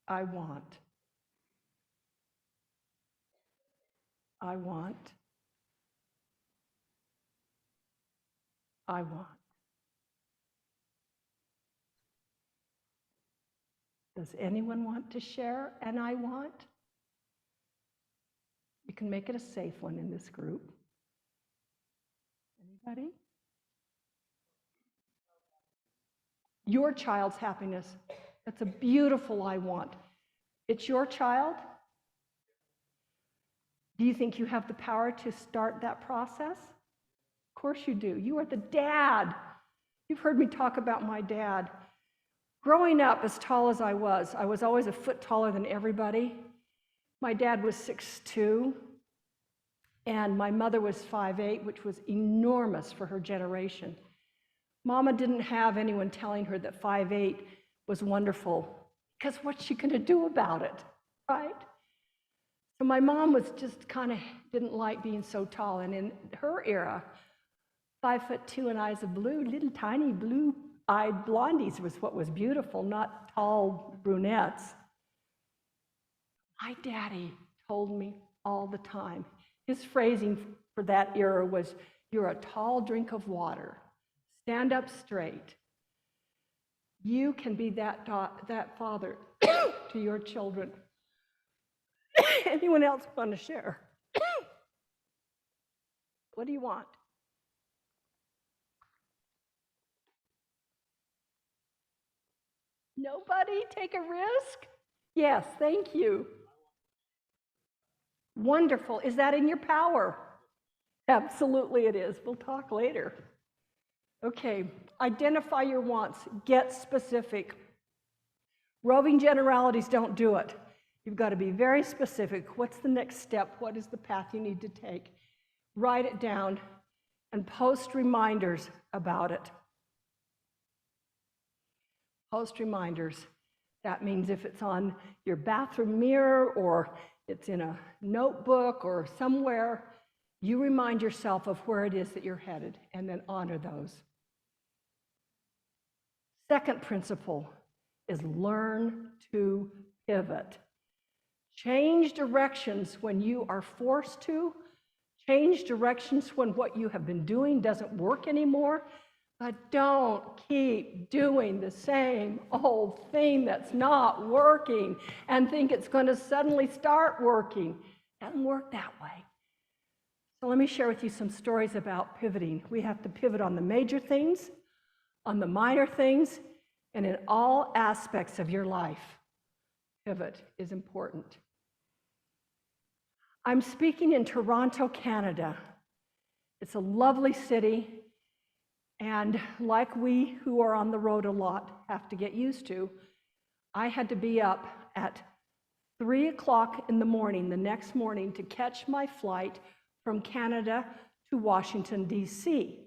I want. I want. I want. Does anyone want to share an I want? You can make it a safe one in this group. Anybody? Your child's happiness. That's a beautiful I want. It's your child. Do you think you have the power to start that process? Of course you do. You are the dad. You've heard me talk about my dad. Growing up as tall as I was always a foot taller than everybody. My dad was 6'2", and my mother was 5'8", which was enormous for her generation. Mama didn't have anyone telling her that 5'8" was wonderful, because what's she going to do about it, right? So my mom was just kind of didn't like being so tall, and in her era, 5'2" and eyes of blue, little tiny blue-eyed blondies was what was beautiful, not tall brunettes. My daddy told me all the time. His phrasing for that era was, "You're a tall drink of water. Stand up straight. You can be that father to your children." Anyone else want to share? What do you want? Nobody take a risk? Yes, thank you. Wonderful. Is that in your power? Absolutely it is. We'll talk later. Okay, identify your wants. Get specific. Roving generalities don't do it. You've got to be very specific. What's the next step? What is the path you need to take? Write it down and post reminders about it. Post reminders. That means if it's on your bathroom mirror or it's in a notebook or somewhere, you remind yourself of where it is that you're headed and then honor those. Second principle is learn to pivot. Change directions when you are forced to. Change directions when what you have been doing doesn't work anymore. But don't keep doing the same old thing that's not working and think it's going to suddenly start working. It doesn't work that way. So let me share with you some stories about pivoting. We have to pivot on the major things, on the minor things, and in all aspects of your life. Pivot is important. I'm speaking in Toronto, Canada. It's a lovely city, and like we who are on the road a lot have to get used to, I had to be up at 3 o'clock in the morning the next morning to catch my flight from Canada to Washington, D.C.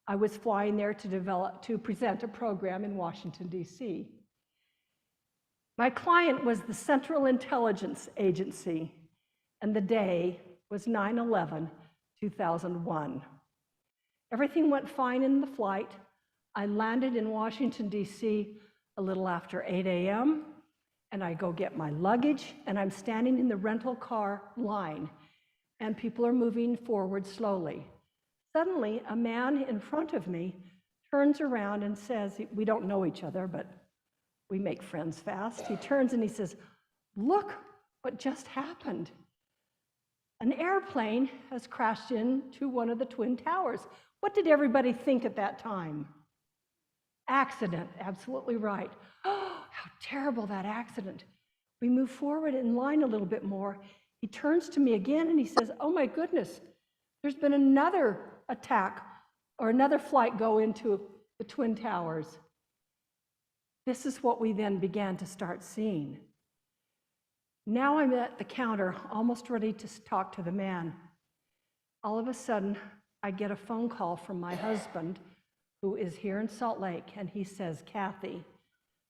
I was flying there to present a program in Washington, D.C. My client was the Central Intelligence Agency, and the day was 9/11/2001. Everything went fine in the flight. I landed in Washington, D.C. a little after 8 a.m., and I go get my luggage, and I'm standing in the rental car line, and people are moving forward slowly. Suddenly, a man in front of me turns around and says, we don't know each other, but we make friends fast. He turns and he says, "Look what just happened. An airplane has crashed into one of the Twin Towers." What did everybody think at that time? Accident, absolutely right. Oh, how terrible that accident. We move forward in line a little bit more. He turns to me again and he says, "Oh my goodness, there's been another attack or another flight go into the Twin Towers." This is what we then began to start seeing. Now I'm at the counter, almost ready to talk to the man. All of a sudden, I get a phone call from my husband, who is here in Salt Lake, and he says, "Kathy,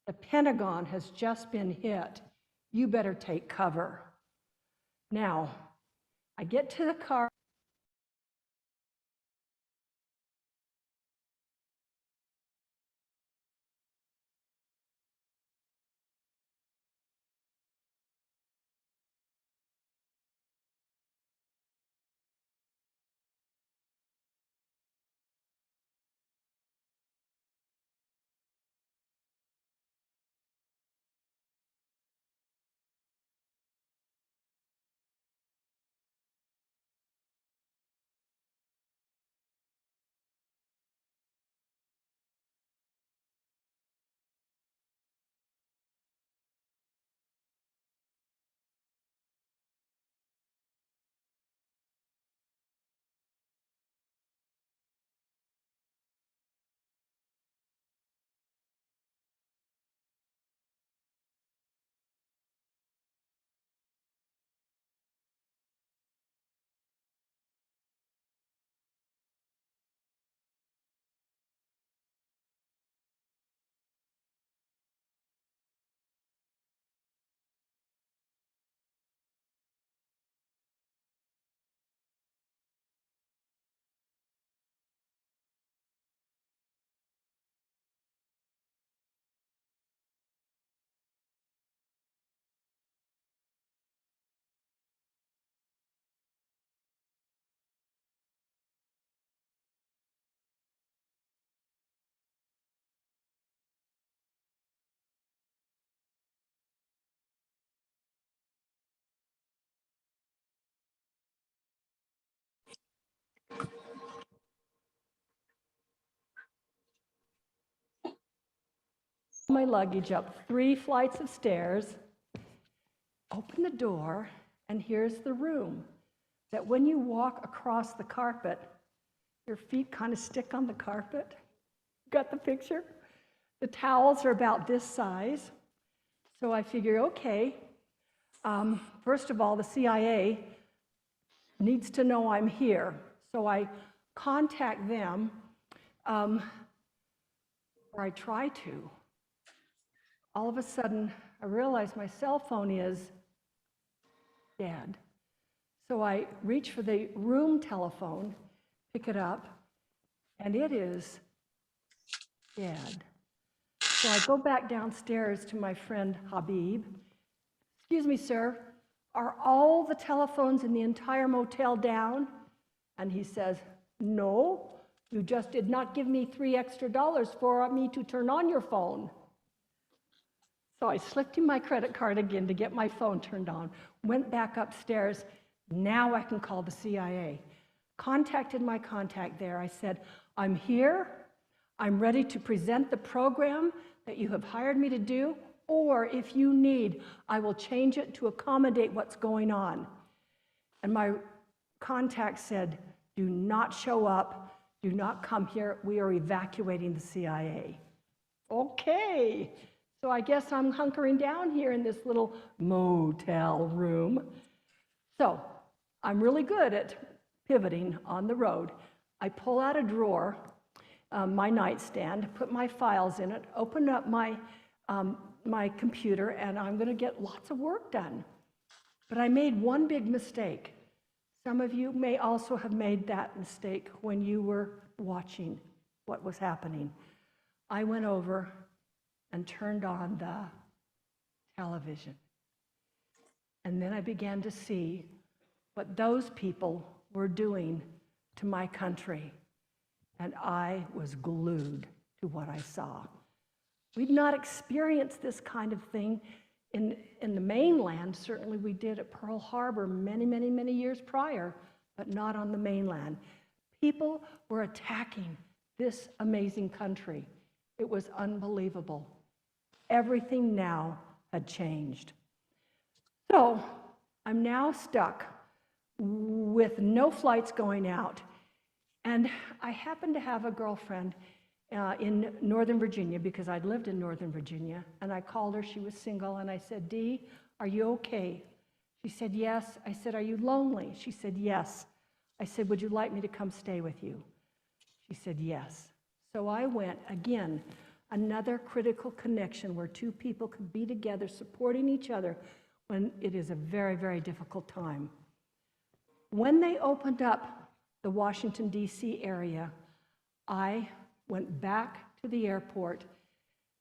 the Pentagon has just been hit. You better take cover." Now, I get to the car. My luggage up 3 flights of stairs, open the door, and here's the room that when you walk across the carpet, your feet kind of stick on the carpet. Got the picture? The towels are about this size. So I figure, okay, first of all, the CIA needs to know I'm here. So I contact them, or I try to. All of a sudden, I realize my cell phone is dead. So I reach for the room telephone, pick it up, and it is dead. So I go back downstairs to my friend Habib. "Excuse me, sir, are all the telephones in the entire motel down?" And he says, "No, You just did not give me $3 extra for me to turn on your phone. So I slipped in my credit card again to get my phone turned on, went back upstairs. Now I can call the CIA. Contacted my contact there. I said, I'm here. I'm ready to present the program that you have hired me to do, or if you need, I will change it to accommodate what's going on. And my contact said, do not show up. Do not come here. We are evacuating the CIA. Okay. So I guess I'm hunkering down here in this little motel room. So I'm really good at pivoting on the road. I pull out a drawer, my nightstand, put my files in it, open up my computer, and I'm going to get lots of work done. But I made one big mistake. Some of you may also have made that mistake when you were watching what was happening. I went over and turned on the television. And then I began to see what those people were doing to my country. And I was glued to what I saw. We'd not experienced this kind of thing in the mainland. Certainly we did at Pearl Harbor many years prior, but not on the mainland. People were attacking this amazing country. It was unbelievable. Everything now had changed. So I'm now stuck with no flights going out. And I happened to have a girlfriend in Northern Virginia, because I'd lived in Northern Virginia, and I called her. She was single, and I said, Dee, are you okay? She said, yes. I said, are you lonely? She said, yes. I said, would you like me to come stay with you? She said, yes. So I went, again, another critical connection where two people could be together supporting each other when it is a very difficult time. When they opened up the Washington, D.C. area, I went back to the airport,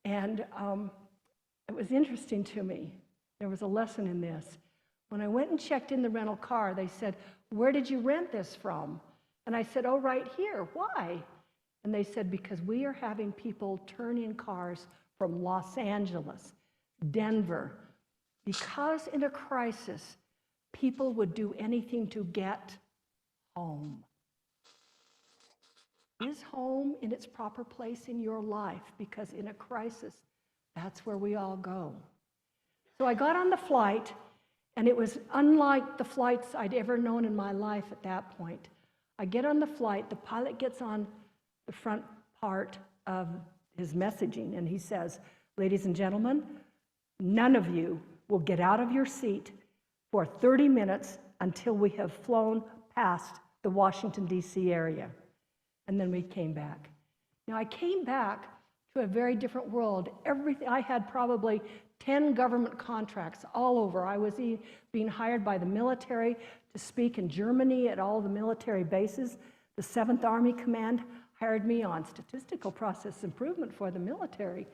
and it was interesting to me. There was a lesson in this. When I went and checked in the rental car, they said, where did you rent this from? And I said, oh, right here. Why? And they said, because we are having people turn in cars from Los Angeles, Denver, because in a crisis, people would do anything to get home. Is home in its proper place in your life? Because in a crisis, that's where we all go. So I got on the flight, and it was unlike the flights I'd ever known in my life at that point. I get on the flight, the pilot gets on the front part of his messaging, and he says, ladies and gentlemen, none of you will get out of your seat for 30 minutes until we have flown past the Washington, D.C. area. And then we came back. Now, I came back to a very different world. I had probably 10 government contracts all over. I was being hired by the military to speak in Germany at all the military bases. The 7th Army Command hired me on statistical process improvement for the military.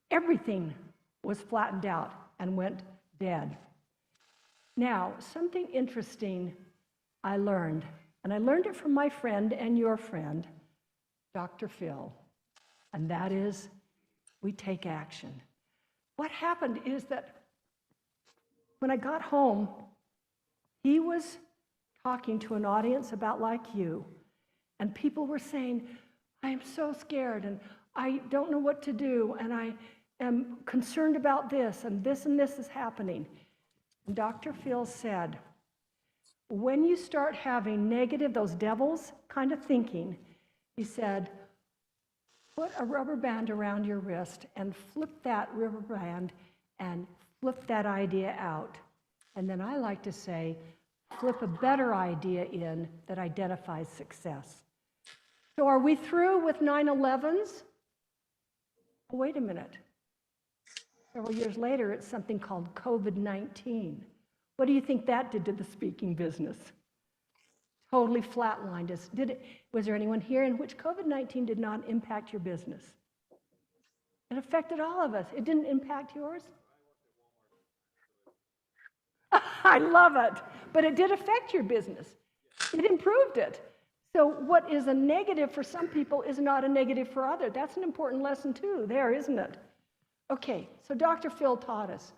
Everything was flattened out and went dead. Now, something interesting I learned, and I learned it from my friend and your friend, Dr. Phil, and that is, we take action. What happened is that when I got home, he was talking to an audience about like you, and people were saying, I am so scared, and I don't know what to do, and I am concerned about this, and this is happening. And Dr. Phil said, when you start having negative, those devils kind of thinking, he said, put a rubber band around your wrist and flip that rubber band and flip that idea out. And then I like to say, flip a better idea in that identifies success. So are we through with 9/11s? Oh, wait a minute. Several years later, it's something called COVID-19. What do you think that did to the speaking business? Totally flatlined us. Was there anyone here in which COVID-19 did not impact your business? It affected all of us. It didn't impact yours? I love it. But it did affect your business. It improved it. So what is a negative for some people is not a negative for others. That's an important lesson too there, isn't it? Okay, so Dr. Phil taught us.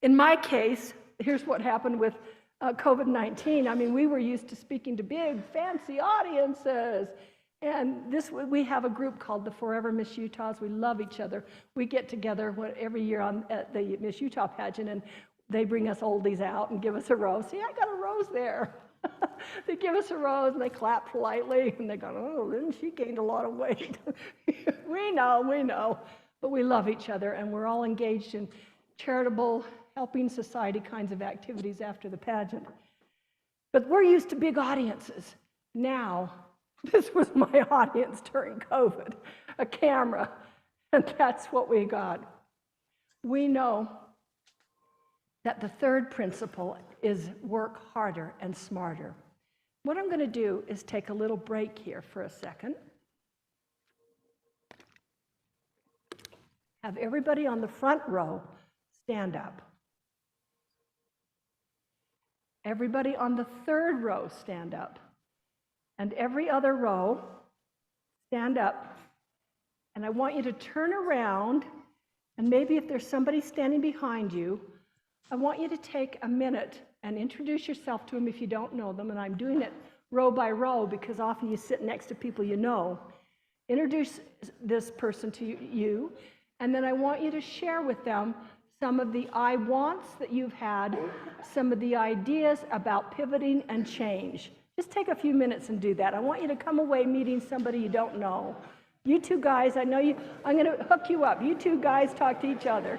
In my case, here's what happened with COVID-19. I mean, we were used to speaking to big, fancy audiences. And we have a group called the Forever Miss Utahs. We love each other. We get together every year at the Miss Utah pageant, and they bring us oldies out and give us a rose. See, I got a rose there. They give us a rose, and they clap politely, and they go, oh, then she gained a lot of weight. We know. But we love each other, and we're all engaged in charitable, helping society kinds of activities after the pageant. But we're used to big audiences. Now, this was my audience during COVID, a camera, and that's what we got. We know that the third principle is work harder and smarter. What I'm going to do is take a little break here for a second. Have everybody on the front row stand up. Everybody on the third row stand up. And every other row, stand up. And I want you to turn around, and maybe if there's somebody standing behind you, I want you to take a minute and introduce yourself to them if you don't know them, and I'm doing it row by row because often you sit next to people you know. Introduce this person to you, and then I want you to share with them some of the I wants that you've had, some of the ideas about pivoting and change. Just take a few minutes and do that. I want you to come away meeting somebody you don't know. You two guys, I know you, I'm going to hook you up. You two guys talk to each other.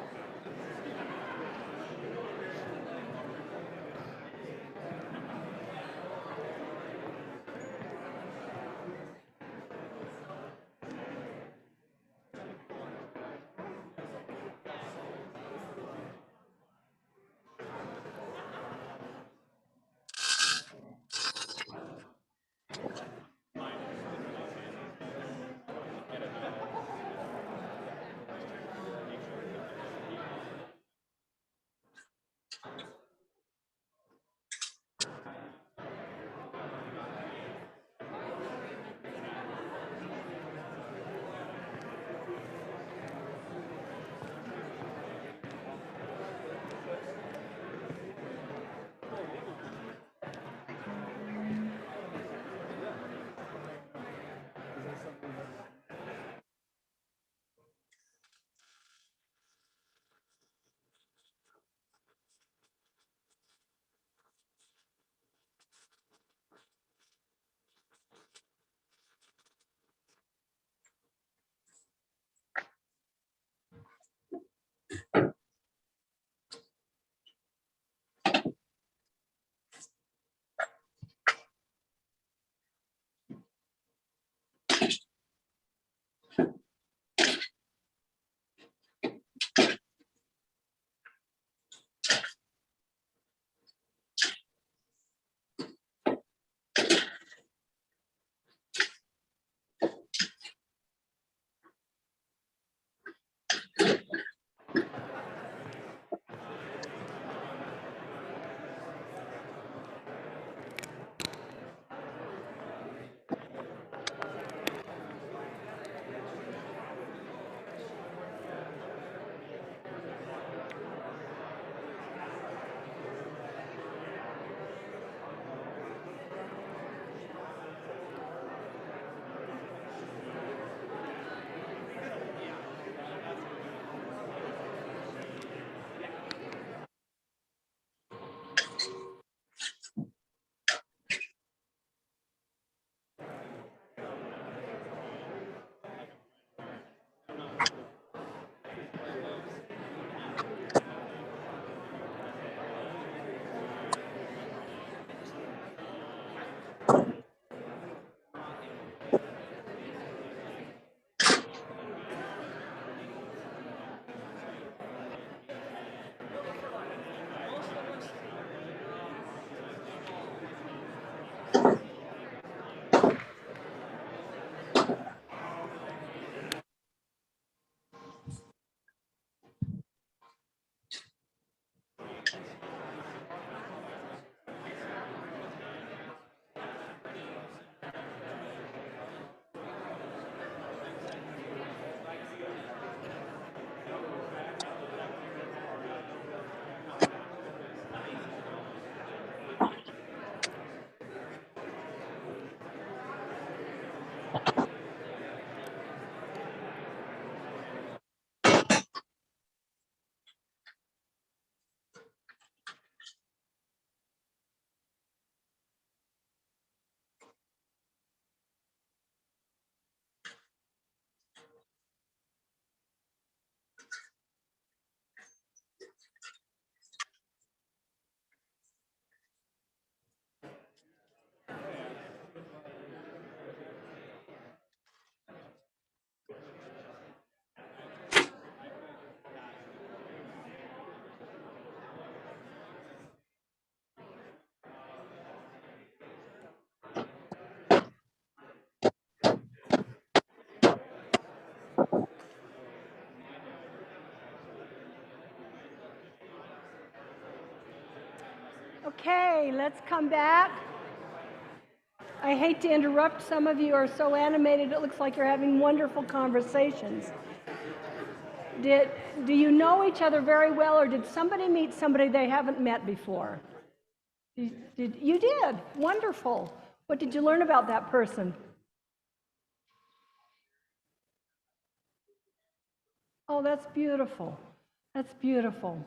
Okay, let's come back. I hate to interrupt. Some of you are so animated, it looks like you're having wonderful conversations. Do you know each other very well, or did somebody meet somebody they haven't met before? You did? Wonderful. What did you learn about that person? Oh, that's beautiful. That's beautiful.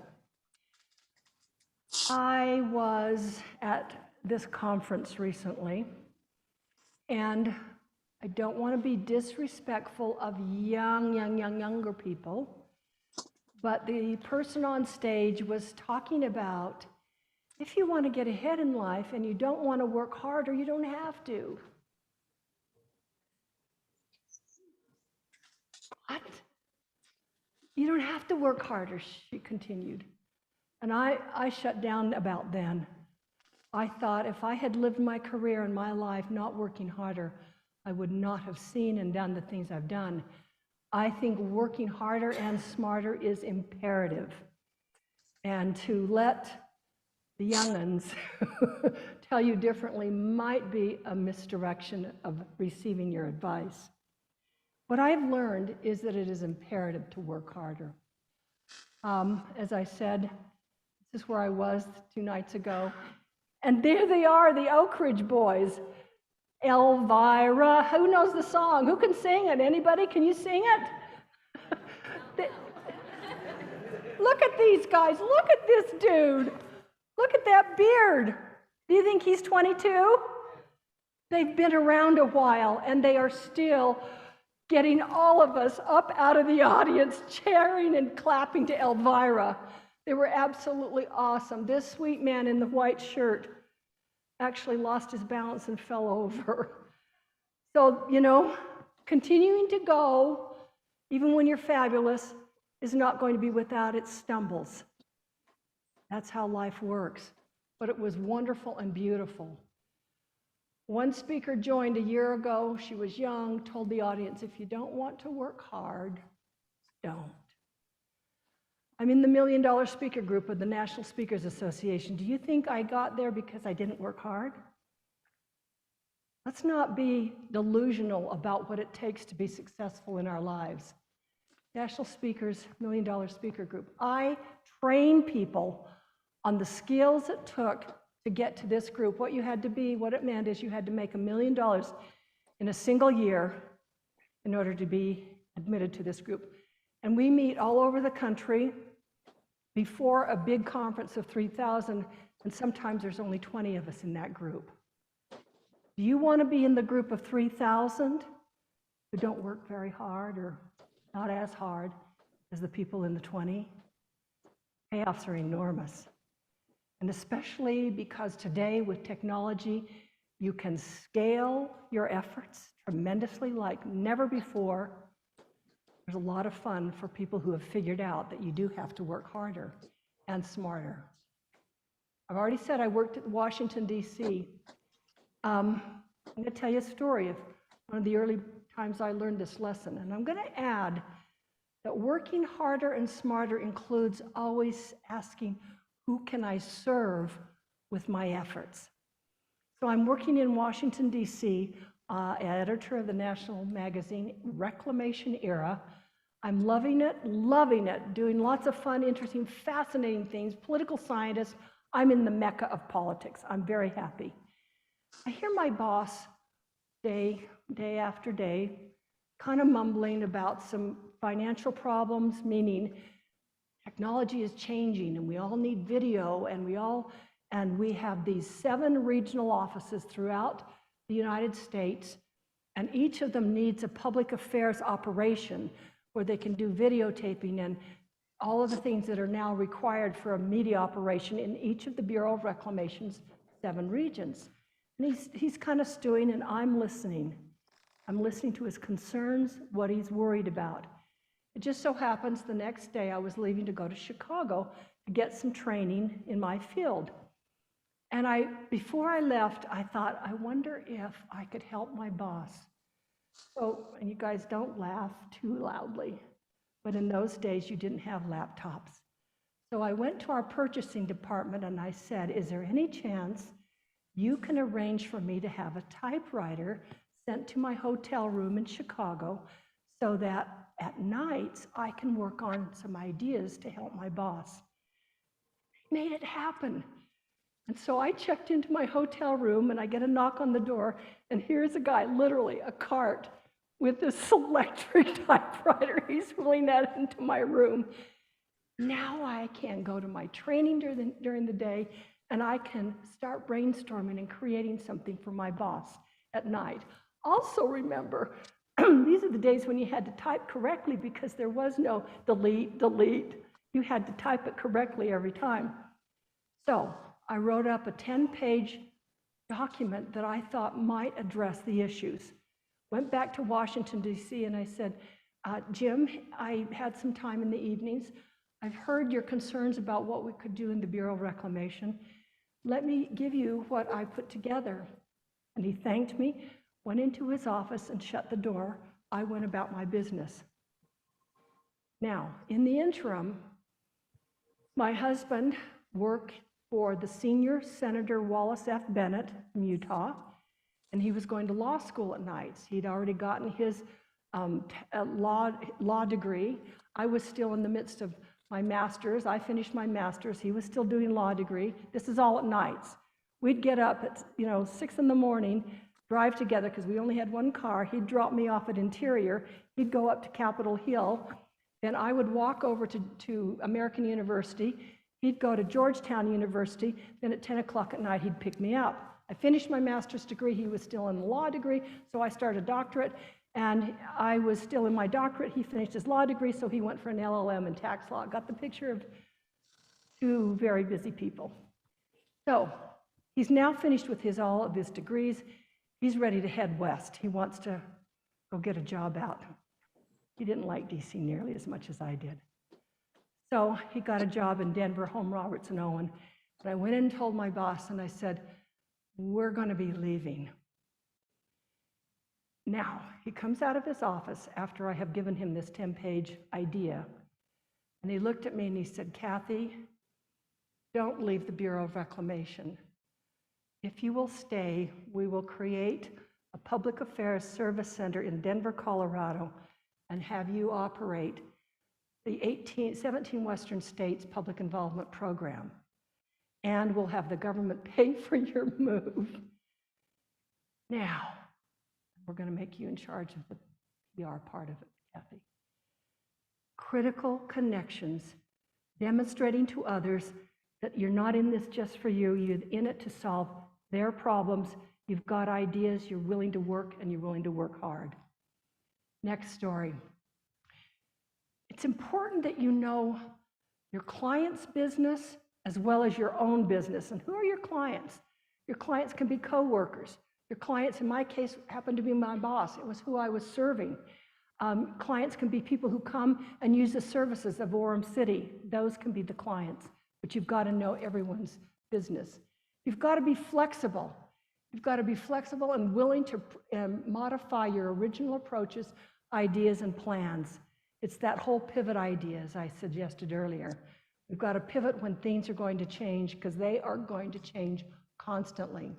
I was at this conference recently, and I don't want to be disrespectful of younger people, but the person on stage was talking about if you want to get ahead in life and you don't want to work harder, you don't have to. What? You don't have to work harder, she continued. And I shut down about then. I thought if I had lived my career and my life not working harder, I would not have seen and done the things I've done. I think working harder and smarter is imperative. And to let the young'uns tell you differently might be a misdirection of receiving your advice. What I've learned is that it is imperative to work harder. As I said, this is where I was 2 nights ago. And there they are, the Oak Ridge boys. Elvira, who knows the song? Who can sing it? Anybody? Can you sing it? Look at these guys. Look at this dude. Look at that beard. Do you think he's 22? They've been around a while, and they are still getting all of us up out of the audience, cheering and clapping to Elvira. They were absolutely awesome. This sweet man in the white shirt actually lost his balance and fell over. So, you know, continuing to go, even when you're fabulous, is not going to be without its stumbles. That's how life works. But it was wonderful and beautiful. One speaker joined a year ago. She was young, told the audience, if you don't want to work hard, don't. I'm in the $1 Million Speaker Group of the National Speakers Association. Do you think I got there because I didn't work hard? Let's not be delusional about what it takes to be successful in our lives. National Speakers, $1 Million Speaker Group. I train people on the skills it took to get to this group. What you had to be, what it meant is you had to make $1 million in a single year in order to be admitted to this group. And we meet all over the country before a big conference of 3,000, and sometimes there's only 20 of us in that group. Do you want to be in the group of 3,000 who don't work very hard or not as hard as the people in the 20? Payoffs are enormous. And especially because today with technology, you can scale your efforts tremendously like never before. There's a lot of fun for people who have figured out that you do have to work harder and smarter. I've already said I worked at Washington, D.C. I'm going to tell you a story of one of the early times I learned this lesson. And I'm going to add that working harder and smarter includes always asking, who can I serve with my efforts? So I'm working in Washington, D.C., editor of the national magazine Reclamation Era. I'm loving it, doing lots of fun, interesting, fascinating things, political scientist. I'm in the mecca of politics. I'm very happy. I hear my boss day after day, kind of mumbling about some financial problems, meaning technology is changing and we all need video and we have these 7 regional offices throughout the United States, and each of them needs a public affairs operation where they can do videotaping and all of the things that are now required for a media operation in each of the Bureau of Reclamation's 7 regions. And he's kind of stewing, and I'm listening. I'm listening to his concerns, what he's worried about. It just so happens the next day I was leaving to go to Chicago to get some training in my field. And before I left, I thought, I wonder if I could help my boss. So, and you guys don't laugh too loudly, but in those days you didn't have laptops. So I went to our purchasing department and I said, is there any chance you can arrange for me to have a typewriter sent to my hotel room in Chicago so that at nights I can work on some ideas to help my boss? He made it happen. And so I checked into my hotel room and I get a knock on the door, and here's a guy, literally a cart with this electric typewriter. He's wheeling that into my room. Now I can go to my training during the day, and I can start brainstorming and creating something for my boss at night. Also remember, these are the days when you had to type correctly because there was no delete, delete. You had to type it correctly every time. So I wrote up a 10-page document that I thought might address the issues. Went back to Washington, D.C., and I said, Jim, I had some time in the evenings. I've heard your concerns about what we could do in the Bureau of Reclamation. Let me give you what I put together. And he thanked me, went into his office and shut the door. I went about my business. Now, in the interim, my husband worked for the senior Senator Wallace F. Bennett from Utah, and he was going to law school at nights. He'd already gotten his law degree. I was still in the midst of my master's. I finished my master's. He was still doing law degree. This is all at nights. We'd get up at 6 in the morning, drive together because we only had one car. He'd drop me off at Interior. He'd go up to Capitol Hill. Then I would walk over to American University. He'd go to Georgetown University, then at 10 o'clock at night, he'd pick me up. I finished my master's degree, he was still in the law degree, so I started a doctorate, and I was still in my doctorate. He finished his law degree, so he went for an LLM in tax law. Got the picture of 2 very busy people. So he's now finished with all of his degrees. He's ready to head west. He wants to go get a job out. He didn't like DC nearly as much as I did. So he got a job in Denver, home Robertson Owen. And I went in and told my boss, and I said, we're going to be leaving. Now, he comes out of his office after I have given him this 10-page idea, and he looked at me and he said, Kathy, don't leave the Bureau of Reclamation. If you will stay, we will create a public affairs service center in Denver, Colorado, and have you operate the 17 Western states public involvement program, and we'll have the government pay for your move. Now, we're going to make you in charge of the PR part of it, Kathy. Critical connections, demonstrating to others that you're not in this just for you, you're in it to solve their problems. You've got ideas, you're willing to work, and you're willing to work hard. Next story. It's important that you know your client's business as well as your own business. And who are your clients? Your clients can be coworkers. Your clients, in my case, happened to be my boss. It was who I was serving. Clients can be people who come and use the services of Orem City. Those can be the clients, but you've got to know everyone's business. You've got to be flexible. You've got to be flexible and willing to modify your original approaches, ideas, and plans. It's that whole pivot idea, as I suggested earlier. We've got to pivot when things are going to change, because they are going to change constantly.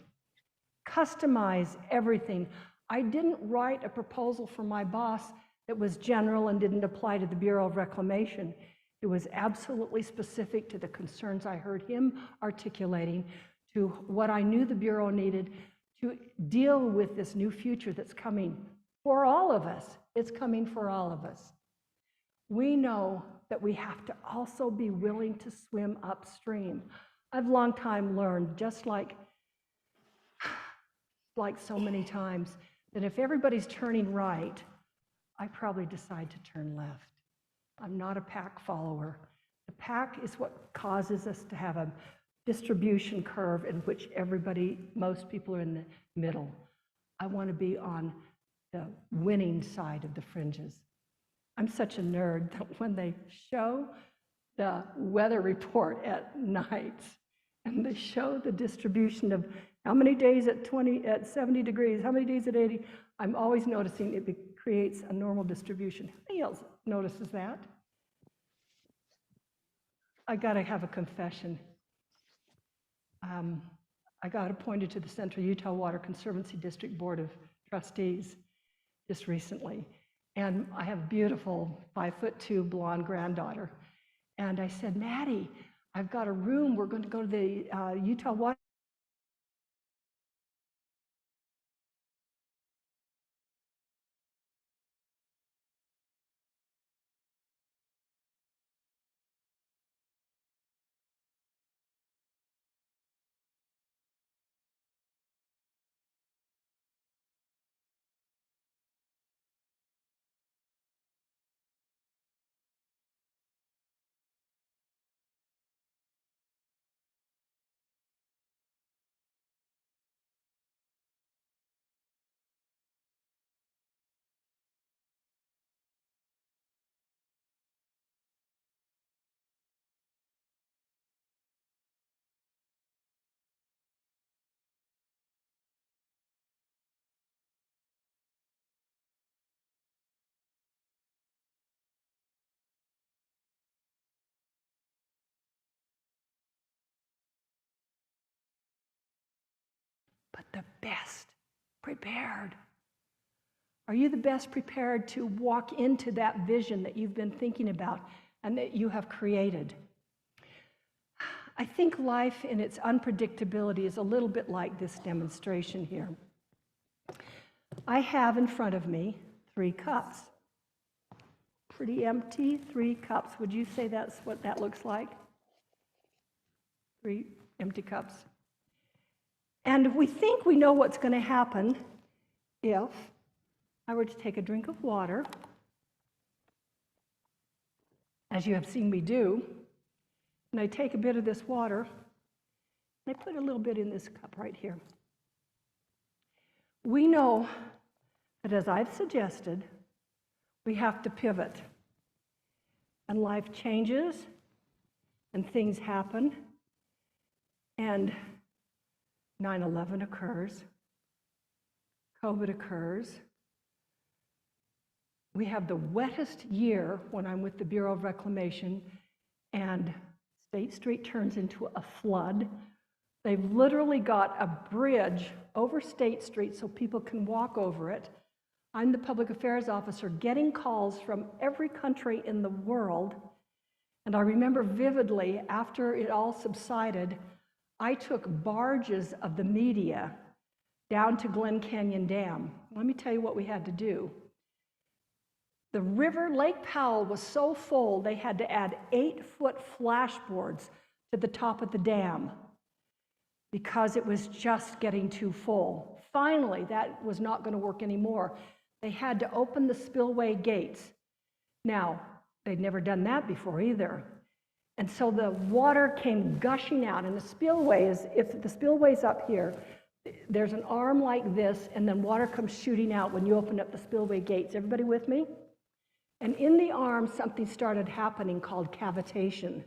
Customize everything. I didn't write a proposal for my boss that was general and didn't apply to the Bureau of Reclamation. It was absolutely specific to the concerns I heard him articulating, to what I knew the Bureau needed, to deal with this new future that's coming for all of us. It's coming for all of us. We know that we have to also be willing to swim upstream. I've long time learned, just like so many times, that if everybody's turning right, I probably decide to turn left. I'm not a pack follower. The pack is what causes us to have a distribution curve in which most people are in the middle. I want to be on the winning side of the fringes. I'm such a nerd that when they show the weather report at night and they show the distribution of how many days at 70 degrees, how many days at 80, I'm always noticing it creates a normal distribution. Who else notices that? I got to have a confession. I got appointed to the Central Utah Water Conservancy District Board of Trustees just recently. And I have a beautiful 5'2" blonde granddaughter. And I said, Maddie, I've got a room. We're going to go to the Utah Water. But the best prepared. Are you the best prepared to walk into that vision that you've been thinking about and that you have created? I think life in its unpredictability is a little bit like this demonstration here. I have in front of me 3 cups. Pretty empty, 3 cups. Would you say that's what that looks like? 3 empty cups. And we think we know what's going to happen if I were to take a drink of water, as you have seen me do, and I take a bit of this water, and I put a little bit in this cup right here. We know that, as I've suggested, we have to pivot. And life changes, and things happen, and 9/11 occurs, COVID occurs. We have the wettest year when I'm with the Bureau of Reclamation, and State Street turns into a flood. They've literally got a bridge over State Street so people can walk over it. I'm the public affairs officer getting calls from every country in the world. And I remember vividly, after it all subsided, I took barges of the media down to Glen Canyon Dam. Let me tell you what we had to do. The river, Lake Powell, was so full, they had to add 8-foot flashboards to the top of the dam because it was just getting too full. Finally, that was not going to work anymore. They had to open the spillway gates. Now, they'd never done that before either. And so the water came gushing out, and the spillway is, if the spillway's up here, there's an arm like this, and then water comes shooting out when you open up the spillway gates. Everybody with me? And in the arm, something started happening called cavitation,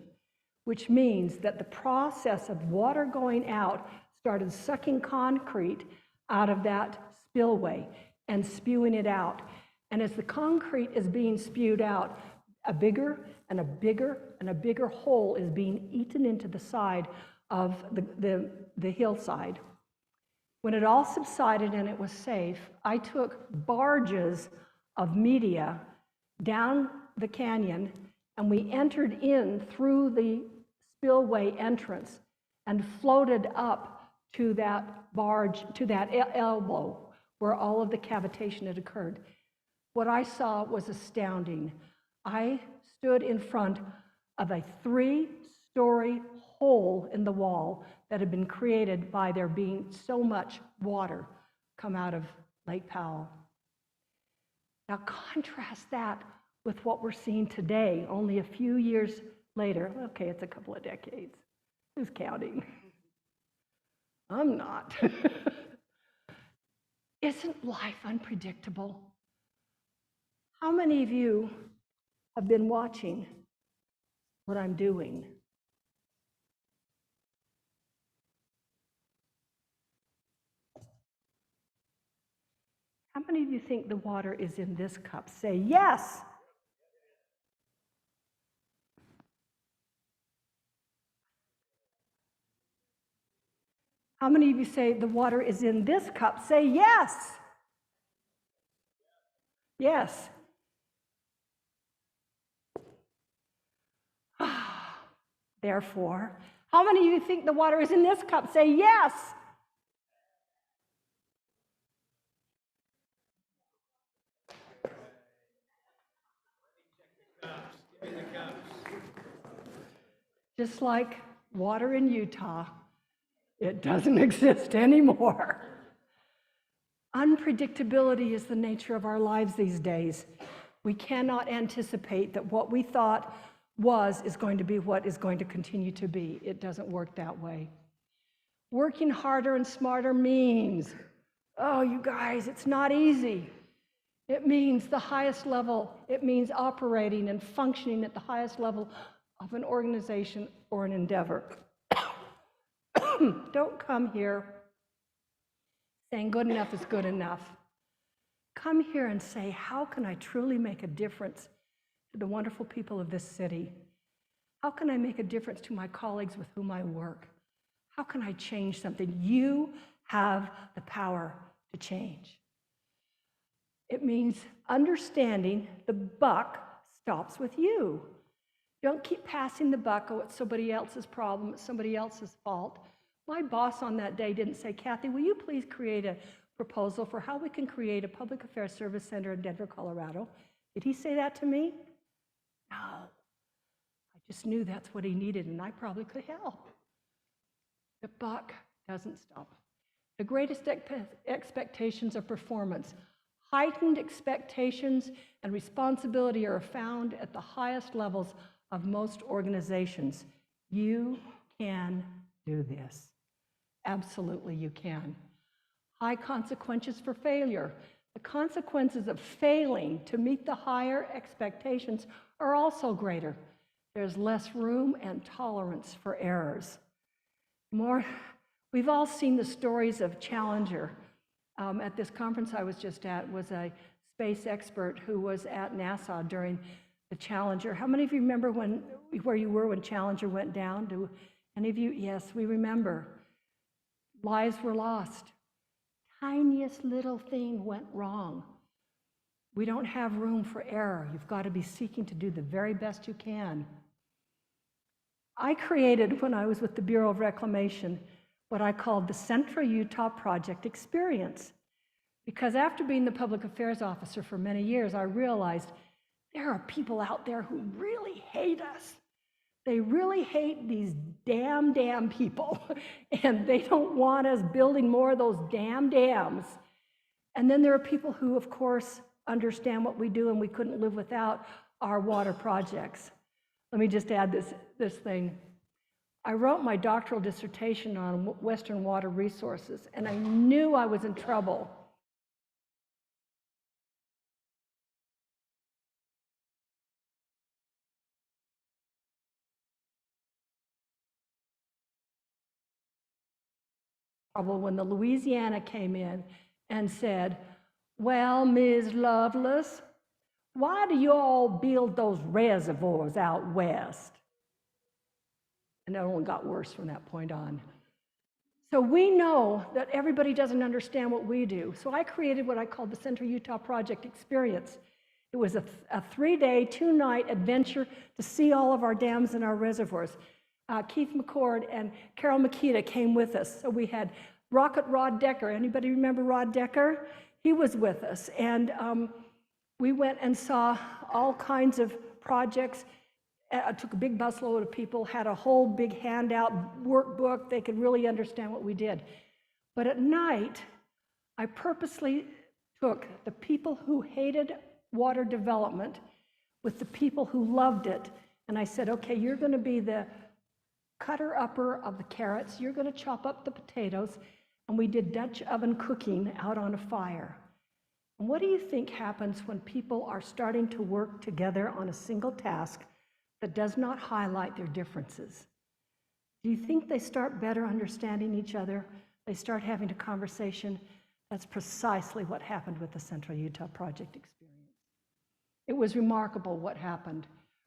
which means that the process of water going out started sucking concrete out of that spillway and spewing it out. And as the concrete is being spewed out, a bigger and a bigger and a bigger hole is being eaten into the side of the hillside. When it all subsided and it was safe, I took barges of media down the canyon, and we entered in through the spillway entrance and floated up to that barge, to that elbow where all of the cavitation had occurred. What I saw was astounding. I stood in front of a 3-story hole in the wall that had been created by there being so much water come out of Lake Powell. Now contrast that with what we're seeing today, only a few years later. Okay, it's a couple of decades. Who's counting? I'm not. Isn't life unpredictable? How many of you have been watching what I'm doing? How many of you think the water is in this cup? Say yes. How many of you say the water is in this cup? Say yes. Yes. Therefore, how many of you think the water is in this cup? Say yes. Just like water in Utah, it doesn't exist anymore. Unpredictability is the nature of our lives these days. We cannot anticipate that what we thought is going to be what is going to continue to be. It doesn't work that way. Working harder and smarter means, oh, you guys, it's not easy. It means the highest level. It means operating and functioning at the highest level of an organization or an endeavor. Don't come here saying good enough is good enough. Come here and say, how can I truly make a difference to the wonderful people of this city? How can I make a difference to my colleagues with whom I work? How can I change something? You have the power to change. It means understanding the buck stops with you. Don't keep passing the buck, oh, it's somebody else's problem, it's somebody else's fault. My boss on that day didn't say, Kathy, will you please create a proposal for how we can create a public affairs service center in Denver, Colorado? Did he say that to me? No. I just knew that's what he needed, and I probably could help. The buck doesn't stop. The greatest expectations of performance, heightened expectations and responsibility are found at the highest levels of most organizations. You can do this. Absolutely, you can. High consequences for failure. The consequences of failing to meet the higher expectations are also greater. There's less room and tolerance for errors. We've all seen the stories of Challenger. At this conference I was just at was a space expert who was at NASA during the Challenger. How many of you remember where you were when Challenger went down? Do any of you? Yes, we remember. Lives were lost. Tiniest little thing went wrong. We don't have room for error. You've got to be seeking to do the very best you can. I created, when I was with the Bureau of Reclamation, what I called the Central Utah Project Experience. Because after being the public affairs officer for many years, I realized there are people out there who really hate us. They really hate these damn people, and they don't want us building more of those damn dams. And then there are people who, of course, understand what we do, and we couldn't live without our water projects. Let me just add this thing. I wrote my doctoral dissertation on Western water resources, and I knew I was in trouble. When the Louisiana came in and said, well, Ms. Lovelace, why do you all build those reservoirs out west? And it only got worse from that point on. So we know that everybody doesn't understand what we do. So I created what I called the Central Utah Project Experience. It was a 3-day, 2-night adventure to see all of our dams and our reservoirs. Keith McCord and Carol Makita came with us. So we had Rocket Rod Decker. Anybody remember Rod Decker? He was with us. And we went and saw all kinds of projects. I took a big busload of people, had a whole big handout workbook. They could really understand what we did. But at night, I purposely took the people who hated water development with the people who loved it. And I said, okay, you're going to be the cutter-upper of the carrots. You're going to chop up the potatoes. And we did Dutch oven cooking out on a fire. And what do you think happens when people are starting to work together on a single task that does not highlight their differences? Do you think they start better understanding each other? They start having a conversation? That's precisely what happened with the Central Utah Project experience. It was remarkable what happened.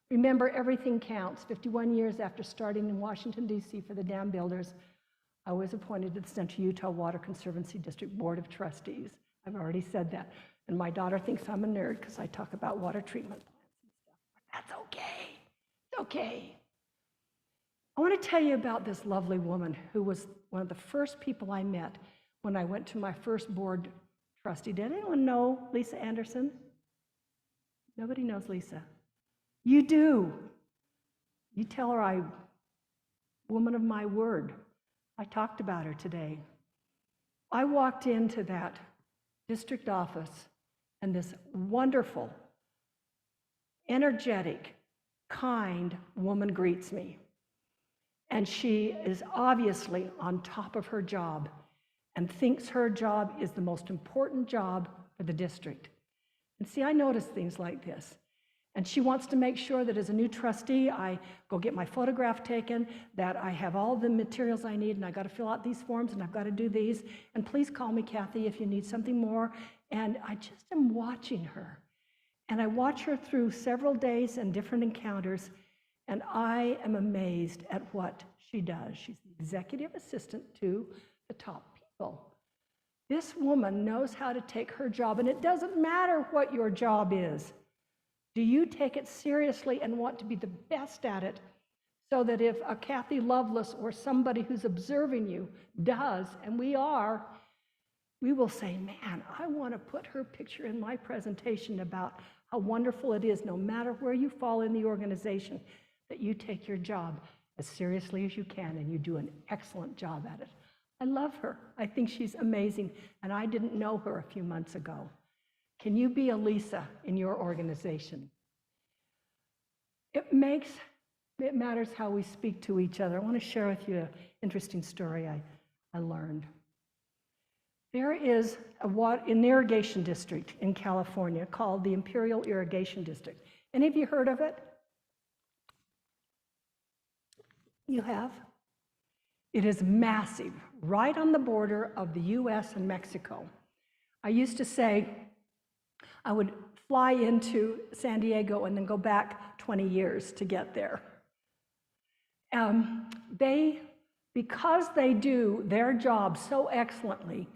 Remember, everything counts. 51 years after starting in Washington, D.C. for the dam builders, I was appointed to the Central Utah Water Conservancy District Board of Trustees. I've already said that. And my daughter thinks I'm a nerd because I talk about water treatment plants and stuff. But that's okay. It's okay. I want to tell you about this lovely woman who was one of the first people I met when I went to my first board trustee. Did anyone know Lisa Anderson? Nobody knows Lisa. You do. You tell her I, woman of my word. I talked about her today. I walked into that district office and this wonderful, energetic, kind woman greets me. And she is obviously on top of her job and thinks her job is the most important job for the district. And see, I notice things like this. And she wants to make sure that as a new trustee, I go get my photograph taken, that I have all the materials I need, and I got to fill out these forms, and I've got to do these. And please call me, Kathy, if you need something more. And I just am watching her. And I watch her through several days and different encounters, and I am amazed at what she does. She's the executive assistant to the top people. This woman knows how to take her job, and it doesn't matter what your job is. Do you take it seriously and want to be the best at it so that if a Kathy Lovelace or somebody who's observing you does, and we are, we will say, man, I want to put her picture in my presentation about how wonderful it is, no matter where you fall in the organization, that you take your job as seriously as you can and you do an excellent job at it. I love her. I think she's amazing, and I didn't know her a few months ago. Can you be a Lisa in your organization? It matters how we speak to each other. I want to share with you an interesting story I learned. There is an irrigation district in California called the Imperial Irrigation District. Any of you heard of it? You have? It is massive, right on the border of the US and Mexico. I used to say I would fly into San Diego and then go back 20 years to get there. Because they do their job so excellently,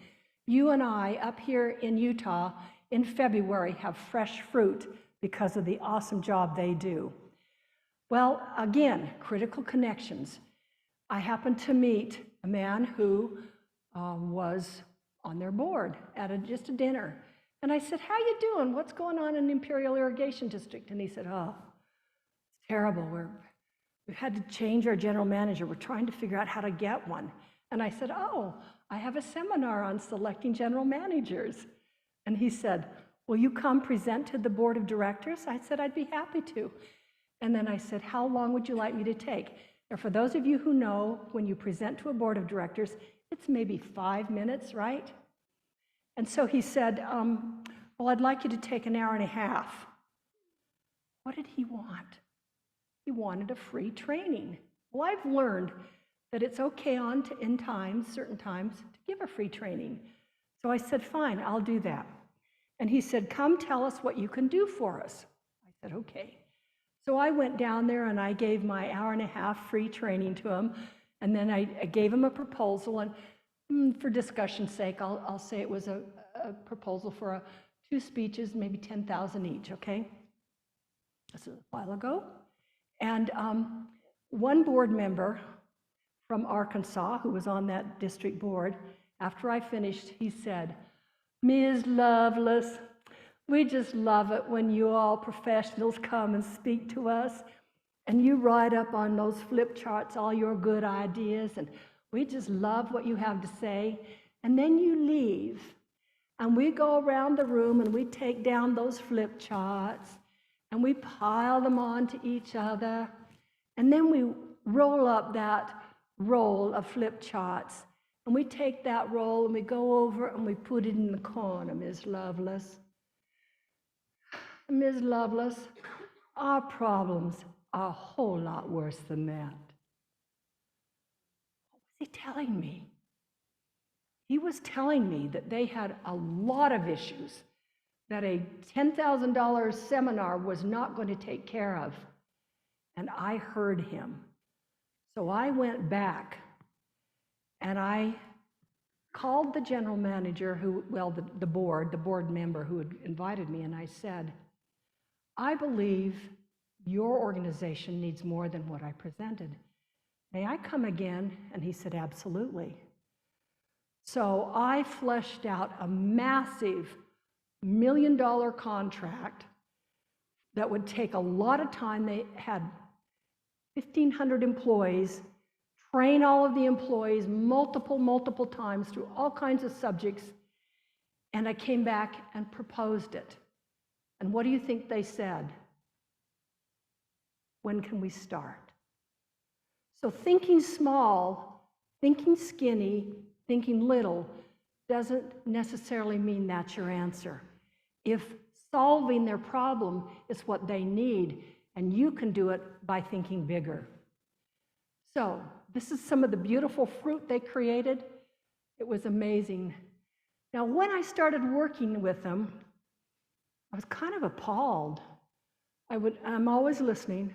you and I up here in Utah in February have fresh fruit because of the awesome job they do. Well, again, critical connections. I happened to meet a man who was on their board at just a dinner. And I said, how you doing? What's going on in the Imperial Irrigation District? And he said, oh, it's terrible. We've had to change our general manager. We're trying to figure out how to get one. And I said, oh, I have a seminar on selecting general managers. And he said, will you come present to the board of directors? I said, I'd be happy to. And then I said, how long would you like me to take? Now, for those of you who know, when you present to a board of directors, it's maybe 5 minutes, right? And so he said, well, I'd like you to take an hour and a half. What did he want? He wanted a free training. Well, I've learned that it's okay in times, certain times, to give a free training. So I said, fine, I'll do that. And he said, come tell us what you can do for us. I said, okay. So I went down there and I gave my hour and a half free training to him. And then I gave him a proposal. And for discussion's sake, I'll say it was a proposal for 2 speeches, maybe 10,000 each, okay? This was a while ago. And one board member from Arkansas who was on that district board, after I finished, he said, "Ms. Lovelace, we just love it when you all professionals come and speak to us, and you write up on those flip charts all your good ideas, and we just love what you have to say. And then you leave, and we go around the room and we take down those flip charts, and we pile them onto each other, and then we roll up that roll of flip charts, and we take that roll and we go over and we put it in the corner, Ms. Lovelace. Ms. Lovelace, our problems are a whole lot worse than that." What was he telling me? He was telling me that they had a lot of issues that a $10,000 seminar was not going to take care of. And I heard him. So I went back and I called the general manager the board member who had invited me, and I said, "I believe your organization needs more than what I presented. May I come again?" And he said, "Absolutely." So I fleshed out a massive $1 million contract that would take a lot of time. They had 1,500 employees, train all of the employees multiple times through all kinds of subjects. And I came back and proposed it. And what do you think they said? "When can we start?" So thinking small, thinking skinny, thinking little doesn't necessarily mean that's your answer. If solving their problem is what they need, and you can do it by thinking bigger. So this is some of the beautiful fruit they created. It was amazing. Now, when I started working with them, I was kind of appalled. I'm always listening.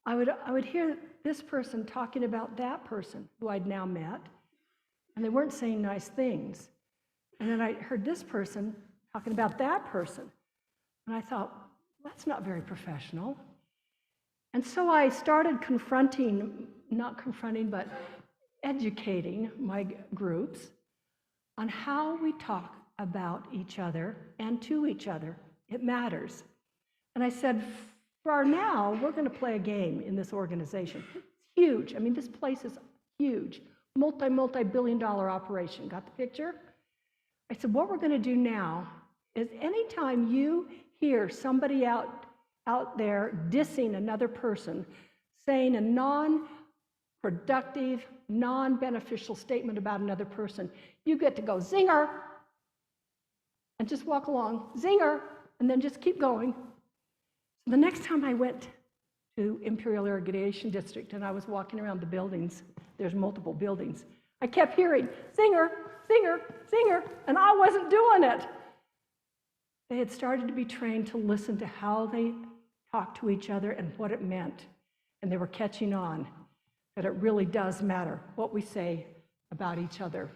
I would hear this person talking about that person who I'd now met, and they weren't saying nice things. And then I heard this person talking about that person, and I thought, that's not very professional. And so I started but educating my groups on how we talk about each other and to each other. It matters. And I said, for now, we're going to play a game in this organization. It's huge. I mean, this place is huge. Multi-billion-dollar operation. Got the picture? I said, what we're going to do now is anytime you hear somebody out there dissing another person, saying a non-productive, non-beneficial statement about another person, you get to go zinger and just walk along, zinger, and then just keep going. The next time I went to Imperial Irrigation District and I was walking around the buildings, there's multiple buildings, I kept hearing zinger, zinger, zinger, and I wasn't doing it. They had started to be trained to listen to how they talked to each other and what it meant. And they were catching on that it really does matter what we say about each other.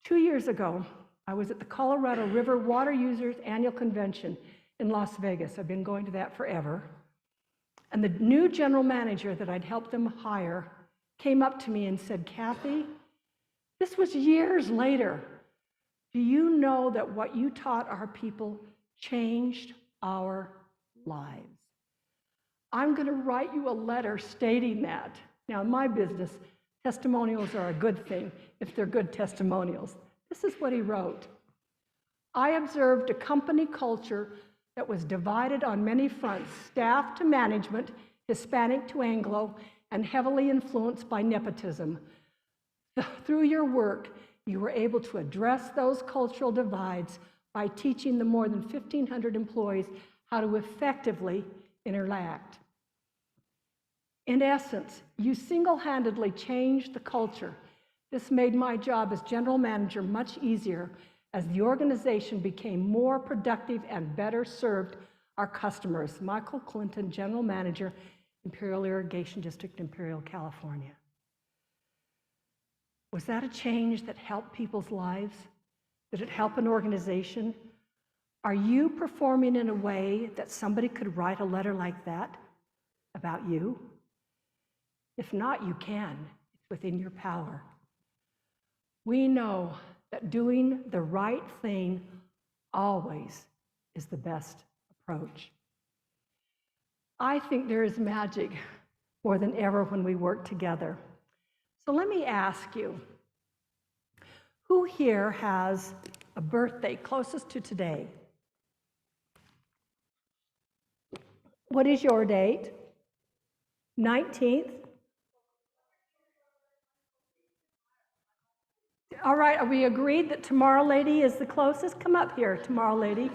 2 years ago, I was at the Colorado River Water Users Annual Convention in Las Vegas. I've been going to that forever. And the new general manager that I'd helped them hire came up to me and said, "Kathy, this was years later. Do you know that what you taught our people changed our lives? I'm going to write you a letter stating that." Now, in my business, testimonials are a good thing if they're good testimonials. This is what he wrote. "I observed a company culture that was divided on many fronts, staff to management, Hispanic to Anglo, and heavily influenced by nepotism. Through your work, you were able to address those cultural divides by teaching the more than 1,500 employees how to effectively interact. In essence, you single-handedly changed the culture. This made my job as general manager much easier as the organization became more productive and better served our customers." Michael Clinton, General Manager, Imperial Irrigation District, Imperial, California. Was that a change that helped people's lives? Did it help an organization? Are you performing in a way that somebody could write a letter like that about you? If not, you can. It's within your power. We know that doing the right thing always is the best approach. I think there is magic more than ever when we work together. So let me ask you, who here has a birthday closest to today? What is your date? 19th? All right, are we agreed that Tomorrow Lady is the closest? Come up here, Tomorrow Lady.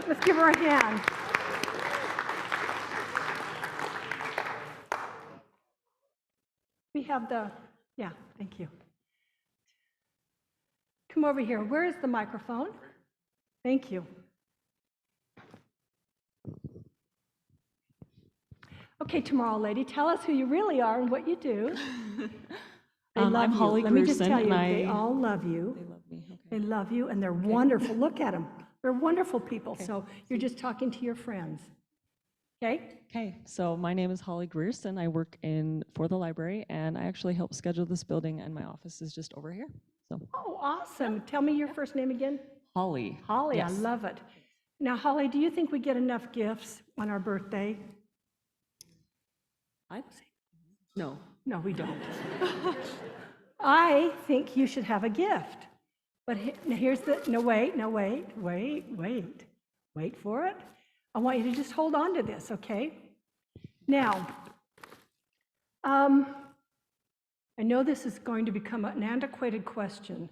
Let's give her a hand. We have the, yeah, thank you. Come over here. Where is the microphone? Thank you. Okay, Tomorrow Lady, tell us who you really are and what you do. They love I'm you. Holly Let me just Grierson, tell you, and they all love you. They love me. Okay. They love you, and they're wonderful. Look at them. They're wonderful people. So you're just talking to your friends. Okay? Okay. So my name is Holly Grierson. I work for the library, and I actually help schedule this building, and my office is just over here. So Oh, awesome. Tell me your first name again. Holly. Holly, Yes. I love it. Now, Holly, do you think we get enough gifts on our birthday? No. No, we don't. I think you should have a gift. But now here's the, no, wait for it. I want you to just hold on to this, okay? Now, I know this is going to become an antiquated question,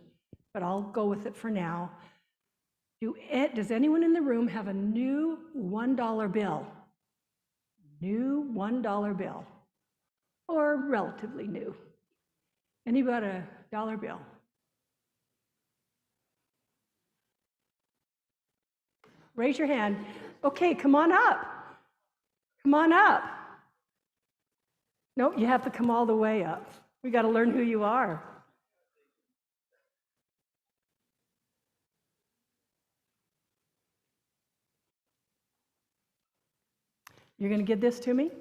but I'll go with it for now. Does anyone in the room have a new $1 bill? New $1 bill, or relatively new? Anybody got a dollar bill? Raise your hand. Okay, come on up. Come on up. Nope, you have to come all the way up. We got to learn who you are. You're going to give this to me?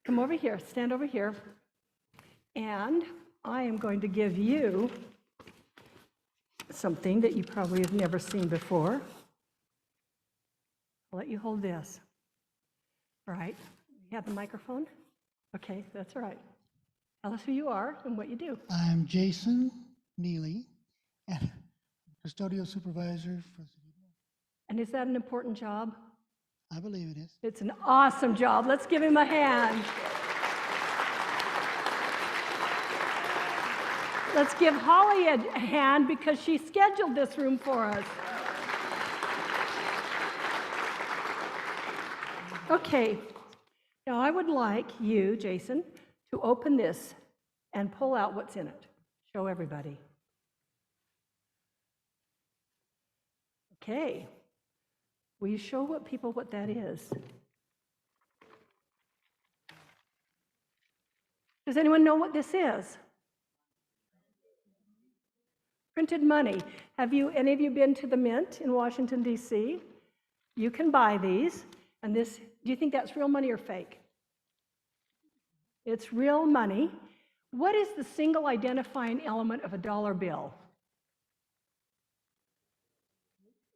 Come over here, stand over here. And I am going to give you something that you probably have never seen before. I'll let you hold this. All right, you have the microphone? Okay, that's all right. Tell us who you are and what you do. I'm Jason Neely, and custodial supervisor for the city. And is that an important job? I believe it is. It's an awesome job. Let's give him a hand. Let's give Holly a hand because she scheduled this room for us. Okay, now I would like you, Jason, to open this and pull out what's in it. Show everybody. Okay. Will you show people what that is? Does anyone know what this is? Printed money. Have any of you been to the Mint in Washington, D.C.? You can buy these. And this, do you think that's real money or fake? It's real money. What is the single identifying element of a dollar bill?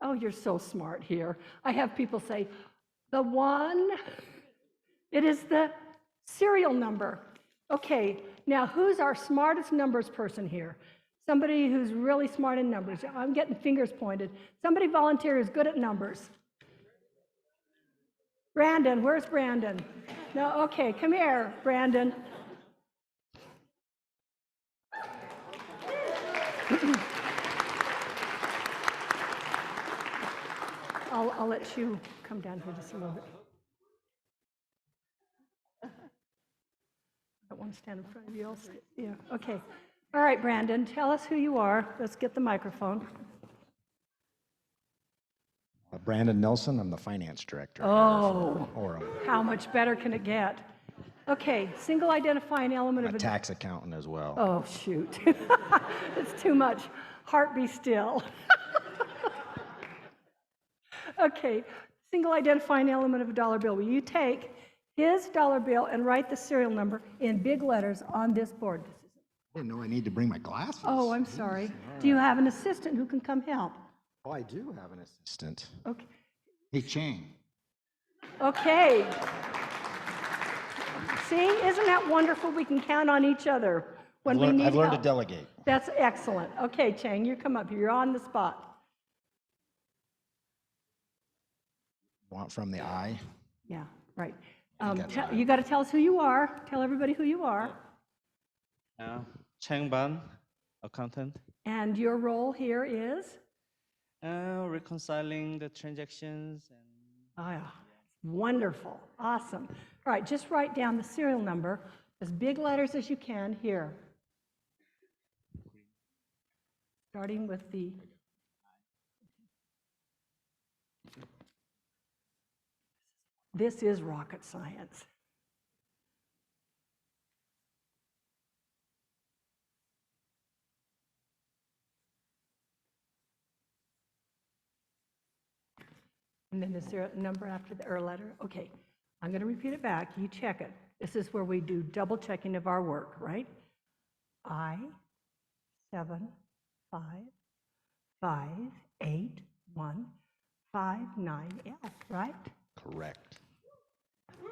Oh, you're so smart here. I have people say, the one, it is the serial number. Okay, now who's our smartest numbers person here? Somebody who's really smart in numbers. I'm getting fingers pointed. Somebody volunteer who's good at numbers. Brandon, where's Brandon? No, okay, come here, Brandon. I'll let you come down here just a little bit. I don't want to stand in front of you. Yeah, okay. All right, Brandon, tell us who you are. Let's get the microphone. Brandon Nelson, I'm the finance director. Oh, Orem. how much better can it get? Okay, single identifying element I'm of a tax accountant as well. Oh, shoot. It's too much. Heart be still. Okay, single identifying element of a dollar bill. Will you take his dollar bill and write the serial number in big letters on this board. I didn't know I need to bring my glasses. Oh, I'm sorry. Do you have an assistant who can come help? Oh, I do have an assistant. Okay. Hey, Chang. Okay. See, isn't that wonderful? We can count on each other when we need I've learned to help. delegate. That's excellent. Okay, Chang, you come up here. You're on the spot. Want from the eye? Yeah, right. that's fine. You got to tell us who you are. Tell everybody who you are. Chang Ban, accountant. And your role here is? Reconciling the transactions. Oh, yeah. Wonderful. Awesome. All right, just write down the serial number, as big letters as you can here. Starting with the... This is rocket science. And then is there a number after the or letter? Okay, I'm going to repeat it back. You check it. This is where we do double checking of our work, right? I, 7, 5, 5, 8, 1, 5, 9, L, right? Correct.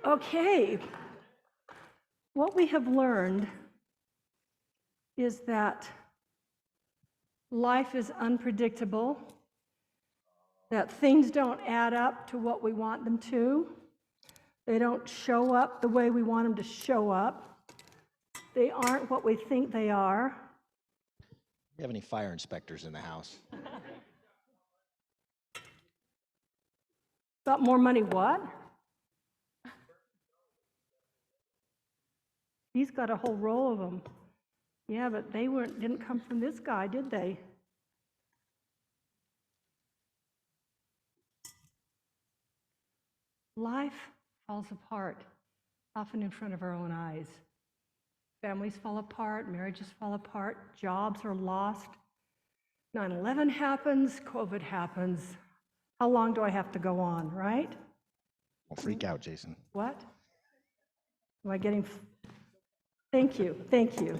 Okay. What we have learned is that life is unpredictable, that things don't add up to what we want them to. They don't show up the way we want them to show up. They aren't what we think they are. Do you have any fire inspectors in the house? Got more money what? He's got a whole row of them. Yeah, but they didn't come from this guy, did they? Life falls apart, often in front of our own eyes. Families fall apart, marriages fall apart, jobs are lost. 9/11 happens, COVID happens. How long do I have to go on, right? Don't freak out, Jason. What? Am I getting... Thank you, thank you.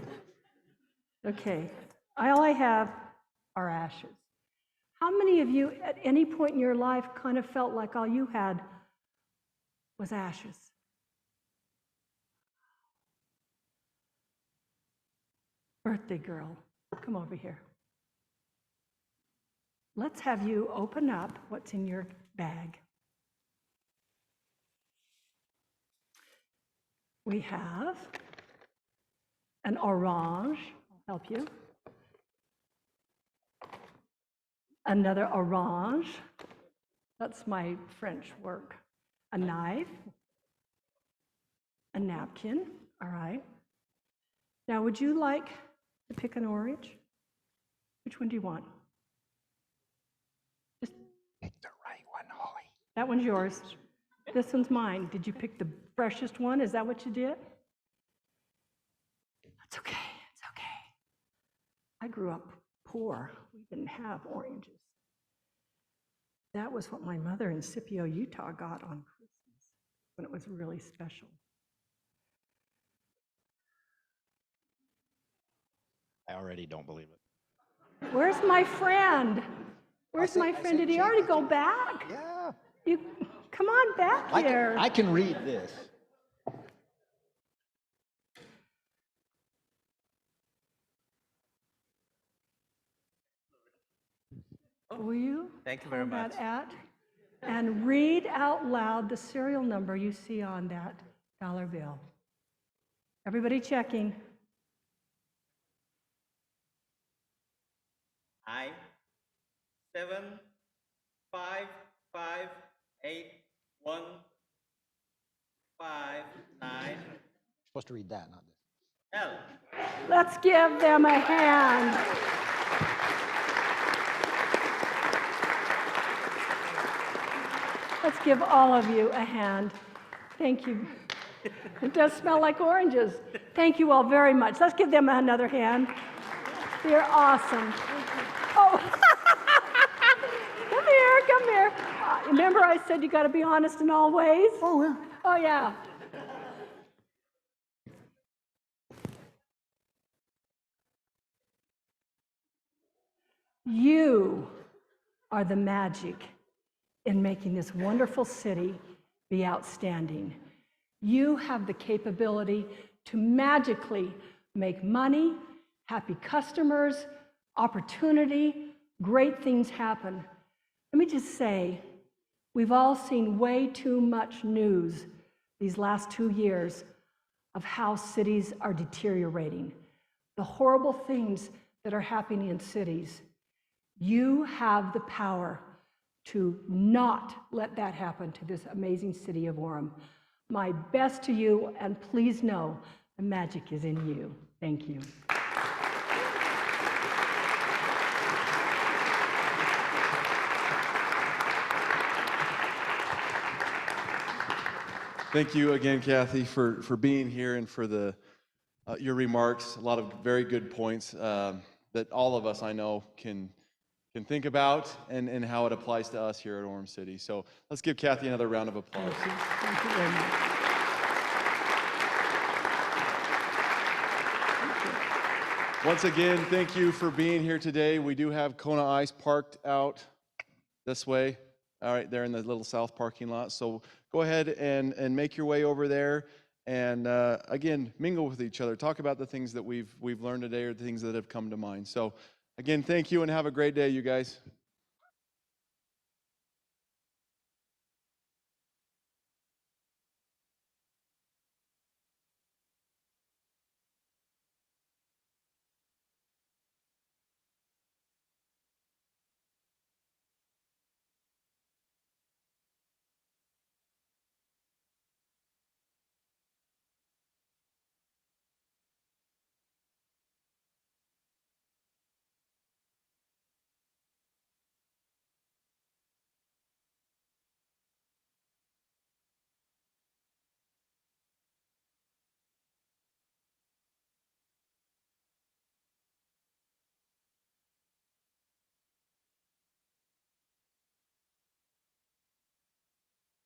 Okay, all I have are ashes. How many of you at any point in your life kind of felt like all you had was ashes? Birthday girl, come over here. Let's have you open up what's in your bag. We have an orange, I'll help you. Another orange, that's my French work. A knife, a napkin, all right. Now, would you like to pick an orange? Which one do you want? Just pick the right one, Holly. That one's yours. This one's mine. Did you pick the freshest one? Is that what you did? That's okay, it's okay. I grew up poor. We didn't have oranges. That was what my mother in Scipio, Utah got on Christmas when it was really special. I already don't believe it. Where's my friend? Where's my friend? Did he already go back? Yeah. You come on back here. I can read this. Will you? Thank you very hold much. that and read out loud the serial number you see on that dollar bill. Everybody checking. I 7 5 5 8 1 5 9 Supposed to read that, not this. L. Let's give them a hand. Let's give all of you a hand. Thank you. It does smell like oranges. Thank you all very much. Let's give them another hand. They're awesome. Oh, come here, come here. Remember I said you got to be honest in all ways? Oh, yeah. Oh, yeah. You are the magic in making this wonderful city be outstanding. You have the capability to magically make money, happy customers, opportunity, great things happen. Let me just say, we've all seen way too much news these last 2 years of how cities are deteriorating, the horrible things that are happening in cities. You have the power to not let that happen to this amazing city of Orem. My best to you, and please know the magic is in you. Thank you. Thank you again, Kathy, for being here and for your remarks. A lot of very good points that all of us, I know, can think about and how it applies to us here at Orem City. So let's give Kathy another round of applause. Thank you. Thank you very much. Once again, thank you for being here today. We do have Kona Ice parked out this way. All right, they're in the little south parking lot. So go ahead and make your way over there and again, mingle with each other. Talk about the things that we've learned today or the things that have come to mind. So again, thank you and have a great day, you guys.